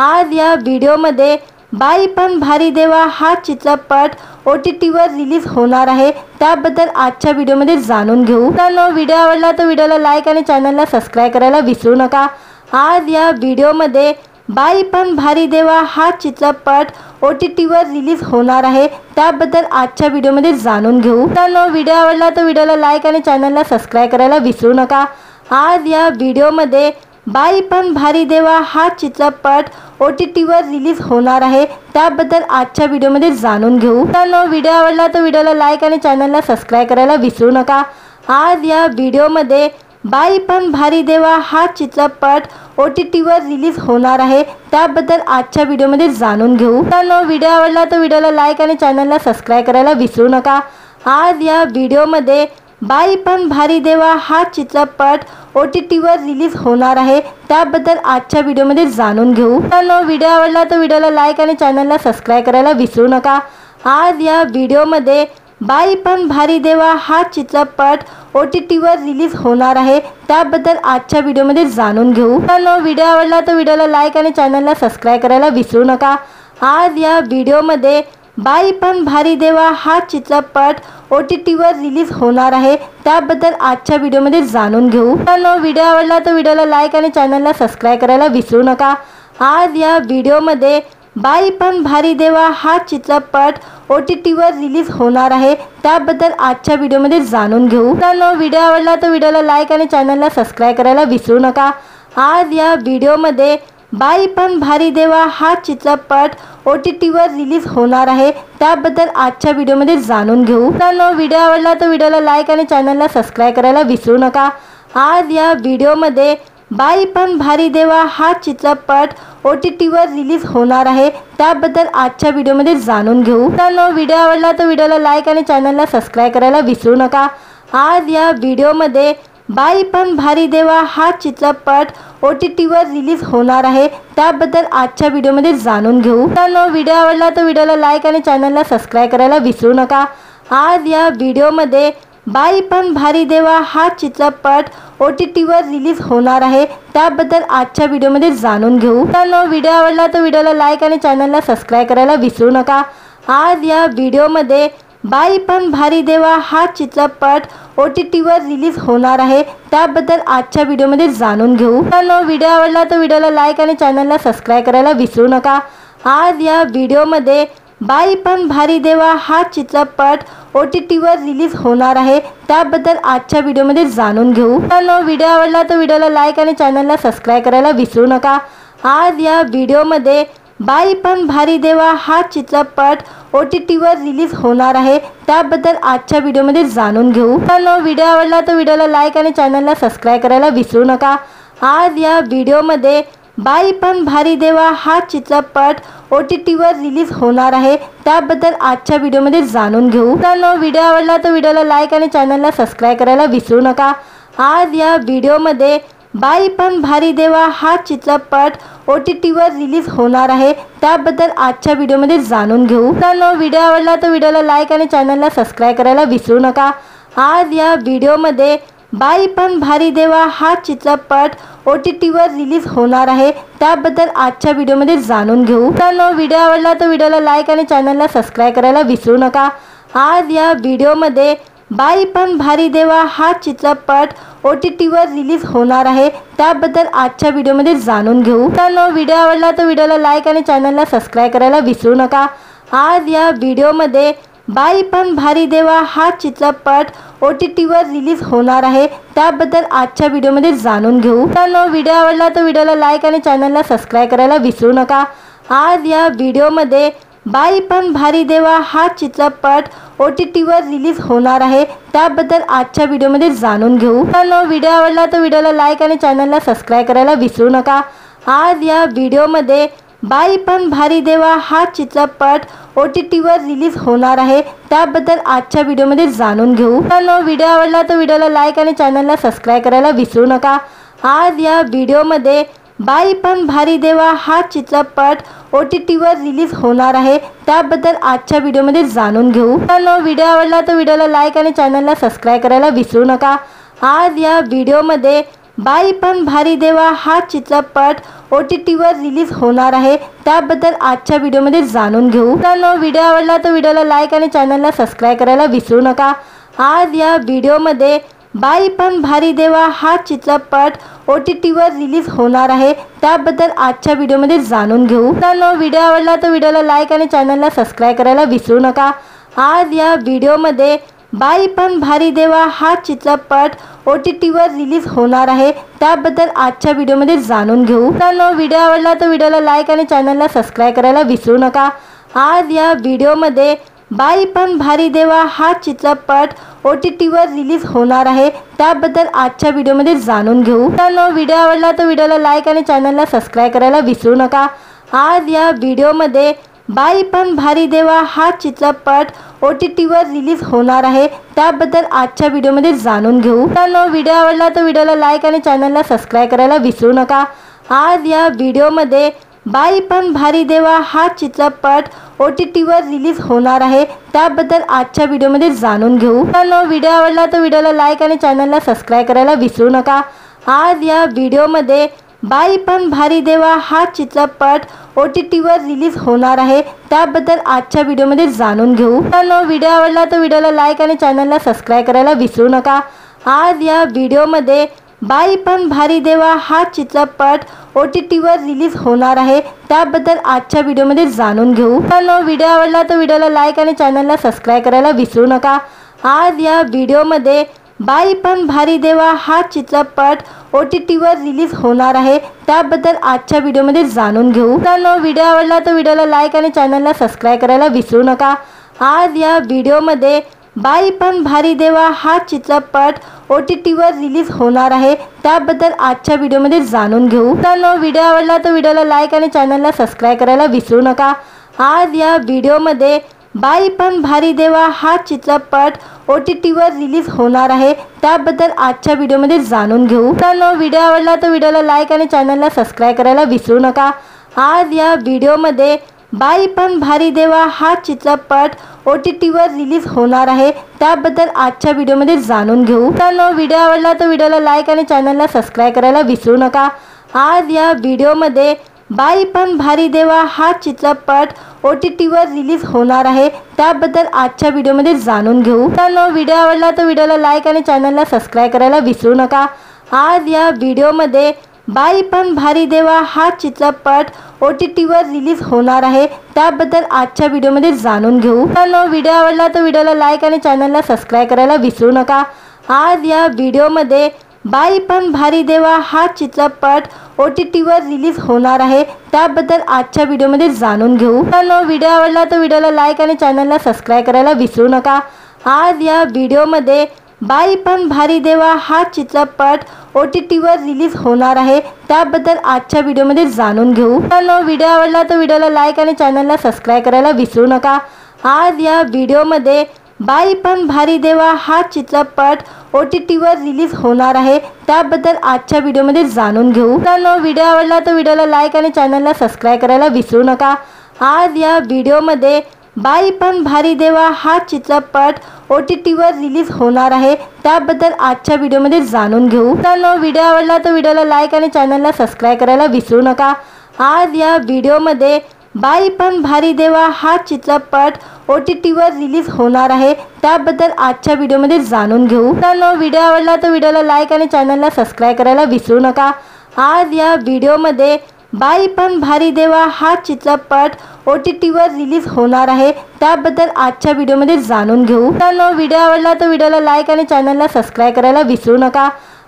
आज या व्हिडिओमध्ये बाई पण भारी देवा हा चित्रपट OTTवर रिलीज होणार आहे, त्याबद्दल आजच्या व्हिडिओमध्ये जाणून घेऊ। मित्रांनो, व्हिडिओ आवडला तर व्हिडिओला लाईक आणि चॅनलला सबस्क्राईब करायला विसरू नका। आज या व्हिडिओमध्ये बाई पण भारी देवा हा चित्रपट OTTवर रिलीज होणार आहे, त्याबद्दल आजच्या व्हिडिओमध्ये जाणून घेऊ। मित्रांनो, व्हिडिओ आवडला तर व्हिडिओला लाईक आणि चॅनलला सबस्क्राईब करायला विसरू नका। आज या व्हिडिओमध्ये बाई पण भारी देवा हा चित्रपट OTTवर रिलीज होणार आहे, त्याबद्दल आजच्या व्हिडिओमध्ये जाणून घेऊ। मित्रांनो, व्हिडिओ आवडला तर व्हिडिओला लाईक आणि चॅनलला सबस्क्राईब करायला विसरू नका। आज या व्हिडिओमध्ये बाई पण भारी देवा हा चित्रपट OTTवर रिलीज होणार आहे, त्याबद्दल आजच्या व्हिडिओमध्ये जाणून घेऊ। मित्रांनो, व्हिडिओ आवडला तर व्हिडिओला लाईक आणि चॅनलला सबस्क्राईब करायला विसरू नका। आज या व्हिडिओमध्ये बाई पण भारी देवा हा चित्रपट OTTवर रिलीज होणार आहे, त्याबद्दल आजच्या व्हिडिओमध्ये जाणून घेऊ। मित्रांनो, व्हिडिओ आवडला तर व्हिडिओला लाईक आणि चॅनलला सबस्क्राईब करायला विसरू नका। आज या व्हिडिओमध्ये बाई पण भारी देवा हा चित्रपट OTTवर रिलीज होणार आहे, त्याबद्दल आजच्या व्हिडिओमध्ये जाणून घेऊ। मित्रांनो, व्हिडिओ आवडला तर व्हिडिओला लाईक आणि चॅनलला सबस्क्राईब करायला विसरू नका। आज या व्हिडिओमध्ये बाई पण भारी देवा हा चित्रपट OTTवर रिलीज होणार आहे, त्याबद्दल आजच्या व्हिडिओमध्ये जाणून घेऊ. व्हिडिओ आवडला तर व्हिडिओला लाईक आणि चॅनलला सबस्क्राईब करायला विसरू नका. आज या व्हिडिओमध्ये बाई पण भारी देवा हा चित्रपट OTTवर रिलीज होणार आहे, त्याबद्दल आजच्या व्हिडिओमध्ये जाणून घेऊ. व्हिडिओ आवडला तर व्हिडिओला लाईक आणि चॅनलला सबस्क्राईब करायला विसरू नका. आज या व्हिडिओमध्ये बाई पण भारी देवा हा चित्रपट OTTवर रिलीज होणार आहे, त्याबद्दल आजच्या व्हिडिओमध्ये जाणून घेऊ. व्हिडिओ आवडला तर व्हिडिओला लाईक आणि चॅनलला सबस्क्राईब करायला विसरू नका. आज या व्हिडिओमध्ये बाई पण भारी देवा हा चित्रपट OTTवर रिलीज होणार आहे, त्याबद्दल आजच्या व्हिडिओमध्ये जाणून घेऊ. व्हिडिओ आवडला तर व्हिडिओला लाईक आणि चॅनलला सबस्क्राईब करायला विसरू नका. आज या व्हिडिओमध्ये बाई पण भारी देवा हा चित्रपट OTTवर रिलीज होणार आहे, त्याबद्दल आजच्या व्हिडिओमध्ये जाणून घेऊ. व्हिडिओ आवडला तर व्हिडिओला लाईक आणि चॅनलला सबस्क्राईब करायला विसरू नका. आज या व्हिडिओमध्ये बाई पण भारी देवा हा चित्रपट OTTवर रिलीज होणार आहे, त्याबद्दल आजच्या व्हिडिओमध्ये जाणून घेऊ. व्हिडिओ आवडला तर व्हिडिओला लाईक आणि चॅनलला सबस्क्राईब करायला विसरू नका. आज या व्हिडिओमध्ये बाई पण भारी देवा हा चित्रपट OTTवर रिलीज होणार आहे, त्याबद्दल आजच्या व्हिडिओमध्ये जाणून घेऊ. व्हिडिओ आवडला तर व्हिडिओला लाईक आणि चॅनलला सबस्क्राईब करायला विसरू नका. आज या व्हिडिओमध्ये बाई पण भारी देवा हा चित्रपट OTTवर रिलीज होणार आहे, त्याबद्दल आजच्या व्हिडिओमध्ये जाणून घेऊ. व्हिडिओ आवडला तर व्हिडिओला लाईक आणि चॅनलला सबस्क्राईब करायला विसरू नका. आज या व्हिडिओमध्ये बाई पण भारी देवा हा चित्रपट OTTवर रिलीज होणार आहे, त्याबद्दल आजच्या व्हिडिओमध्ये जाणून घेऊ. व्हिडिओ आवडला तर व्हिडिओला लाईक आणि चॅनलला सबस्क्राईब करायला विसरू नका. आज या व्हिडिओमध्ये बाई पण भारी देवा हा चित्रपट OTTवर रिलीज होणार आहे, त्याबद्दल आजच्या व्हिडिओमध्ये जाणून घेऊ. व्हिडिओ आवडला तर व्हिडिओला लाईक आणि चॅनलला सबस्क्राईब करायला विसरू नका. आज या व्हिडिओमध्ये बाई पण भारी देवा हा चित्रपट OTTवर रिलीज होणार आहे, त्याबद्दल आजच्या व्हिडिओमध्ये जाणून घेऊ. व्हिडिओ आवडला तर व्हिडिओला लाईक आणि चॅनलला सबस्क्राईब करायला विसरू नका. आज या व्हिडिओमध्ये बाई पण भारी देवा हा चित्रपट OTTवर रिलीज होणार आहे, त्याबद्दल आजच्या व्हिडिओमध्ये जाणून घेऊ. व्हिडिओ आवडला तर व्हिडिओला लाईक आणि चॅनलला सबस्क्राईब करायला विसरू नका. आज या व्हिडिओमध्ये बाई पण भारी देवा हा चित्रपट OTTवर रिलीज होणार आहे, त्याबद्दल आजच्या व्हिडिओमध्ये जाणून घेऊ. व्हिडिओ आवडला तर व्हिडिओला लाईक आणि चॅनलला सबस्क्राईब करायला विसरू नका. आज या व्हिडिओमध्ये बाई पण भारी देवा हा चित्रपट OTTवर रिलीज होणार आहे, त्याबद्दल आजच्या व्हिडिओमध्ये जाणून घेऊ. व्हिडिओ आवडला तर व्हिडिओला लाईक आणि चॅनलला सबस्क्राईब करायला विसरू नका. आज या व्हिडिओमध्ये बाई पण भारी देवा हा चित्रपट OTTवर रिलीज होणार आहे, त्याबद्दल आजच्या व्हिडिओमध्ये जाणून घेऊ. व्हिडिओ आवडला तर व्हिडिओला लाईक आणि चॅनलला सबस्क्राईब करायला विसरू नका. आज या व्हिडिओमध्ये बाई पण भारी देवा हा चित्रपट OTTवर रिलीज होणार आहे, त्याबद्दल आजच्या व्हिडिओमध्ये जाणून घेऊ. व्हिडिओ आवडला तर व्हिडिओला लाईक आणि चॅनलला सबस्क्राईब करायला विसरू नका. आज या व्हिडिओमध्ये बाई पण भारी देवा हा चित्रपट OTTवर रिलीज होणार आहे, त्याबद्दल आजच्या व्हिडिओमध्ये जाणून घेऊ. व्हिडिओ आवडला तर व्हिडिओला लाईक आणि चॅनलला सबस्क्राईब करायला विसरू नका. आज या व्हिडिओमध्ये बाई पण भारी देवा हा चित्रपट OTTवर रिलीज होणार आहे, त्याबद्दल आजच्या व्हिडिओमध्ये जाणून घेऊ. व्हिडिओ आवडला तर व्हिडिओला लाईक आणि चॅनलला सबस्क्राईब करायला विसरू नका. आज या व्हिडिओमध्ये बाई पण भारी देवा हा चित्रपट OTTवर रिलीज होणार आहे, त्याबद्दल आजच्या व्हिडिओमध्ये जाणून घेऊ. व्हिडिओ आवडला तर व्हिडिओला लाईक आणि चॅनलला सबस्क्राईब करायला विसरू नका. आज या व्हिडिओमध्ये बाई पण भारी देवा हा चित्रपट OTTवर रिलीज होणार आहे, त्याबद्दल आजच्या व्हिडिओमध्ये जाणून घेऊ. व्हिडिओ आवडला तर व्हिडिओला लाईक आणि चॅनलला सबस्क्राईब करायला विसरू नका. आज या व्हिडिओमध्ये बाई पण भारी देवा हा चित्रपट OTTवर रिलीज होणार आहे, त्याबद्दल आजच्या व्हिडिओमध्ये जाणून घेऊ. व्हिडिओ आवडला तर व्हिडिओला लाईक आणि चॅनलला सबस्क्राईब करायला विसरू नका. आज या व्हिडिओमध्ये बाई पण भारी देवा हा चित्रपट OTTवर रिलीज होणार आहे, त्याबद्दल आजच्या व्हिडिओमध्ये जाणून घेऊ. व्हिडिओ आवडला तर व्हिडिओला लाईक आणि चॅनलला सबस्क्राईब करायला विसरू नका. आज या व्हिडिओमध्ये बाई पण भारी देवा हा चित्रपट OTTवर रिलीज होणार आहे, त्याबद्दल आजच्या व्हिडिओमध्ये जाणून घेऊ. व्हिडिओ आवडला तर व्हिडिओला लाईक आणि चॅनलला सबस्क्राईब करायला विसरू नका. आज या व्हिडिओमध्ये बाई पण भारी देवा हा चित्रपट OTTवर रिलीज होणार आहे, त्याबद्दल आजच्या व्हिडिओमध्ये जाणून घेऊ। तर व्हिडिओ आवडला तर व्हिडिओला लाईक आणि चॅनलला सबस्क्राईब करायला विसरू नका। आज या व्हिडिओमध्ये बाई पण भारी देवा हा चित्रपट OTTवर रिलीज होणार आहे, त्याबद्दल आजच्या व्हिडिओमध्ये जाणून घेऊ। तर व्हिडिओ आवडला तर व्हिडिओला लाईक आणि चॅनलला सबस्क्राईब करायला विसरू नका। आज या व्हिडिओमध्ये बाई पण भारी देवा हा चित्रपट OTTवर रिलीज होणार आहे, त्याबद्दल आजच्या व्हिडिओमध्ये जाणून घेऊ। तर व्हिडिओ आवडला तर व्हिडिओला लाईक आणि चॅनलला सबस्क्राईब करायला विसरू नका। आज या व्हिडिओमध्ये बाई पण भारी देवा हा चित्रपट OTTवर रिलीज होणार आहे, त्याबद्दल आजच्या व्हिडिओमध्ये जाणून घेऊ। तर व्हिडिओ आवडला तर व्हिडिओला लाईक आणि चॅनलला सबस्क्राईब करायला विसरू नका। आज या व्हिडिओमध्ये बाई पण भारी देवा हा चित्रपट OTTवर रिलीज होणार आहे, त्याबद्दल आजच्या व्हिडिओमध्ये जाणून घेऊ। तर व्हिडिओ आवडला तर व्हिडिओला लाईक आणि चॅनलला सबस्क्राईब करायला विसरू नका। आज या व्हिडिओमध्ये बाई पण भारी देवा हा चित्रपट OTTवर रिलीज होणार आहे, त्याबद्दल आजच्या व्हिडिओमध्ये जाणून घेऊ। तर व्हिडिओ आवडला तर व्हिडिओला लाईक आणि चॅनलला सबस्क्राईब करायला विसरू नका। आज या व्हिडिओमध्ये बाई पण भारी देवा हा चित्रपट OTTवर रिलीज होणार आहे, त्याबद्दल आजच्या व्हिडिओमध्ये जाणून घेऊ। तर व्हिडिओ आवडला तर व्हिडिओला लाईक आणि चॅनलला सबस्क्राईब करायला विसरू नका। आज या व्हिडिओमध्ये बाई पण भारी देवा हा चित्रपट OTTवर रिलीज होणार आहे, त्याबद्दल आजच्या व्हिडिओमध्ये जाणून घेऊ। तर व्हिडिओ आवडला तर व्हिडिओला लाईक आणि चॅनलला सबस्क्राईब करायला विसरू नका। आज या व्हिडिओमध्ये बाई पण भारी देवा हा चित्रपट OTTवर रिलीज होणार आहे, त्याबद्दल आजच्या व्हिडिओमध्ये जाणून घेऊ। तर व्हिडिओ आवडला तर व्हिडिओला लाईक आणि चॅनलला सबस्क्राईब करायला विसरू नका। आज या व्हिडिओमध्ये बाई पण भारी देवा हा चित्रपट OTTवर रिलीज होणार आहे, त्याबद्दल आजच्या व्हिडिओमध्ये जाणून घेऊ। तर व्हिडिओ आवडला तर व्हिडिओला लाईक आणि चॅनलला सबस्क्राईब करायला विसरू नका। आज या व्हिडिओमध्ये बाई पण भारी देवा हा चित्रपट OTTवर रिलीज होणार आहे, त्याबद्दल आजच्या व्हिडिओमध्ये जाणून घेऊ। तर व्हिडिओ आवडला तर व्हिडिओला लाईक आणि चॅनलला सबस्क्राईब करायला विसरू नका। आज या व्हिडिओमध्ये बाई पण भारी देवा हा चित्रपट OTTवर रिलीज होणार आहे, त्याबद्दल आजच्या व्हिडिओमध्ये जाणून घेऊ। तर व्हिडिओ आवडला तर व्हिडिओला लाईक आणि चॅनलला सबस्क्राईब करायला विसरू नका। आज या व्हिडिओमध्ये बाई पण भारी देवा हा चित्रपट OTTवर रिलीज होणार आहे, त्याबद्दल आजच्या व्हिडिओमध्ये जाणून घेऊ। तर व्हिडिओ आवडला तर व्हिडिओला लाईक आणि चॅनलला सबस्क्राईब करायला विसरू नका। आज या व्हिडिओमध्ये बाई पण भारी देवा हा चित्रपट OTTवर रिलीज होणार आहे, त्याबद्दल आजच्या व्हिडिओमध्ये जाणून घेऊ। तर व्हिडिओ आवडला तर व्हिडिओला लाईक आणि चॅनलला सबस्क्राईब करायला विसरू नका।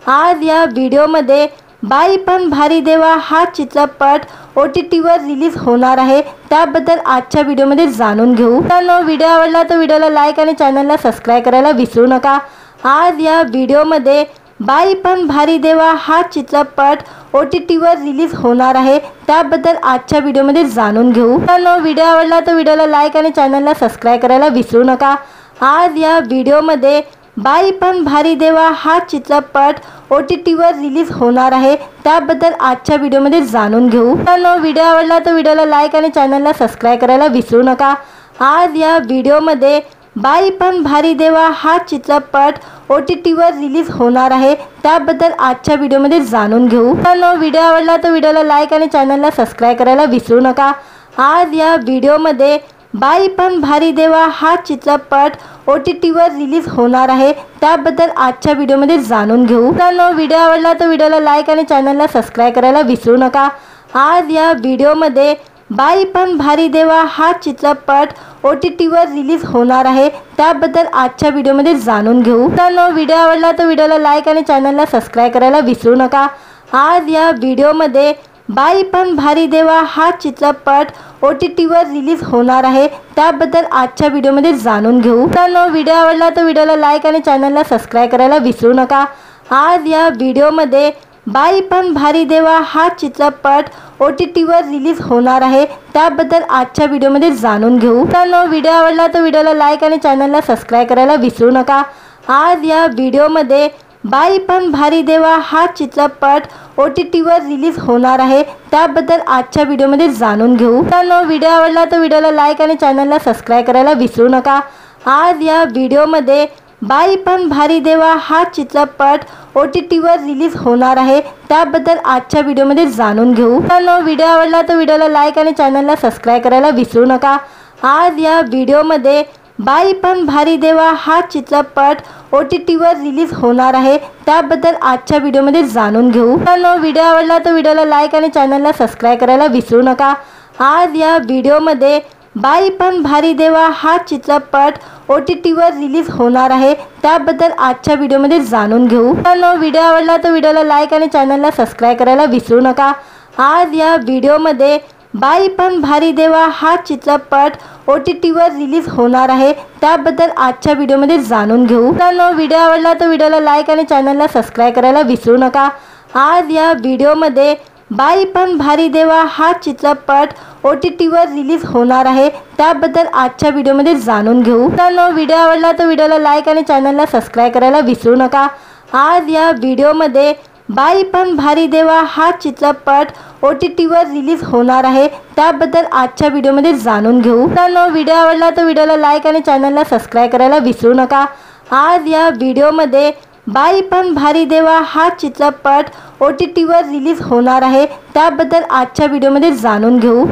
आज या व्हिडिओमध्ये बाई पण भारी देवा हा चित्रपट OTTवर रिलीज होणार आहे, त्याबद्दल आजच्या व्हिडिओमध्ये जाणून घेऊ। तर व्हिडिओ आवडला तर व्हिडिओला लाईक आणि चॅनलला सबस्क्राईब करायला विसरू नका। आज या व्हिडिओमध्ये बाई पण भारी देवा हा चित्रपट OTTवर रिलीज होणार आहे, त्याबद्दल आजच्या व्हिडिओमध्ये जाणून घेऊ। तर व्हिडिओ आवडला तर व्हिडिओला लाईक आणि चॅनलला सबस्क्राईब करायला विसरू नका। आज या व्हिडिओमध्ये बाई पण भारी देवा हा चित्रपट OTTवर रिलीज होणार आहे, त्याबद्दल आजच्या व्हिडिओमध्ये जाणून घेऊ। तर व्हिडिओ आवडला तर व्हिडिओला लाईक आणि चॅनलला सबस्क्राईब करायला विसरू नका। आज या व्हिडिओमध्ये बाई पण भारी देवा हा चित्रपट OTTवर रिलीज होणार आहे, त्याबद्दल आजच्या व्हिडिओमध्ये जाणून घेऊ। तर व्हिडिओ आवडला तर व्हिडिओला लाईक आणि चॅनलला सबस्क्राईब करायला विसरू नका। आज या व्हिडिओमध्ये बाई पण भारी देवा हा चित्रपट OTTवर रिलीज होणार आहे, त्याबद्दल आजच्या व्हिडिओमध्ये जाणून घेऊ। तर व्हिडिओ आवडला तर व्हिडिओला लाईक आणि चॅनलला सबस्क्राईब करायला विसरू नका। आज या व्हिडिओमध्ये बाई पण भारी देवा हा चित्रपट OTTवर रिलीज होणार आहे, त्याबद्दल आजच्या व्हिडिओमध्ये जाणून घेऊ। तर व्हिडिओ आवडला तर व्हिडिओला लाईक आणि चॅनलला सबस्क्राईब करायला विसरू नका। आज या व्हिडिओमध्ये बाई पण भारी देवा हा चित्रपट OTTवर रिलीज होणार आहे, त्याबद्दल आजच्या व्हिडिओमध्ये जाणून घेऊ। तर व्हिडिओ आवडला तर व्हिडिओला लाईक आणि चॅनलला सबस्क्राईब करायला विसरू नका। आज या व्हिडिओमध्ये बाई पण भारी देवा हा चित्रपट OTTवर रिलीज होणार आहे, त्याबद्दल आजच्या व्हिडिओमध्ये जाणून घेऊ। तर व्हिडिओ आवडला तर व्हिडिओला लाईक आणि चॅनलला सबस्क्राईब करायला विसरू नका। आज या व्हिडिओमध्ये बाई पण भारी देवा हा चित्रपट OTTवर रिलीज होणार आहे, त्याबद्दल आजच्या व्हिडिओमध्ये जाणून घेऊ। तर व्हिडिओ आवडला तर व्हिडिओला लाईक आणि चॅनलला सबस्क्राईब करायला विसरू नका। आज या व्हिडिओमध्ये बाई पण भारी देवा हा चित्रपट OTTवर रिलीज होणार आहे, त्याबद्दल आजच्या व्हिडिओमध्ये जाणून घेऊ। व्हिडिओ आवडला तर व्हिडिओला लाईक आणि चॅनलला सबस्क्राईब करायला विसरू नका। आज या व्हिडिओमध्ये बाई पण भारी देवा हा चित्रपट OTTवर रिलीज होणार आहे, त्याबद्दल आजच्या व्हिडिओमध्ये जाणून घेऊ। व्हिडिओ आवडला तर व्हिडिओला लाईक आणि चॅनलला सबस्क्राईब करायला विसरू नका। आज या व्हिडिओमध्ये बाई पण भारी देवा हा चित्रपट OTTवर रिलीज होणार आहे, त्याबद्दल आजच्या व्हिडिओमध्ये जाणून घेऊ। व्हिडिओ आवडला तर व्हिडिओला लाईक आणि चॅनलला सबस्क्राईब करायला विसरू नका। आज या व्हिडिओमध्ये बाई पण भारी देवा हा चित्रपट OTTवर रिलीज होणार आहे, त्याबद्दल आजच्या व्हिडिओमध्ये जाणून घेऊ। व्हिडिओ आवडला तर व्हिडिओला लाईक आणि चॅनलला सबस्क्राईब करायला विसरू नका। आज या व्हिडिओमध्ये बाई पण भारी देवा हा चित्रपट OTTवर रिलीज होणार आहे, त्याबद्दल आजच्या व्हिडिओमध्ये जाणून घेऊ। व्हिडिओ आवडला तर व्हिडिओला लाईक आणि चॅनलला सबस्क्राईब करायला विसरू नका। आज या व्हिडिओमध्ये बाई पण भारी देवा हा चित्रपट OTTवर रिलीज होणार आहे, त्याबद्दल आजच्या व्हिडिओमध्ये जाणून घेऊ। व्हिडिओ आवडला तर व्हिडिओला लाईक आणि चॅनलला सबस्क्राईब करायला विसरू नका। आज या व्हिडिओमध्ये बाई पण भारी देवा हा चित्रपट OTTवर रिलीज होणार आहे, त्याबद्दल आजच्या व्हिडिओमध्ये जाणून घेऊ।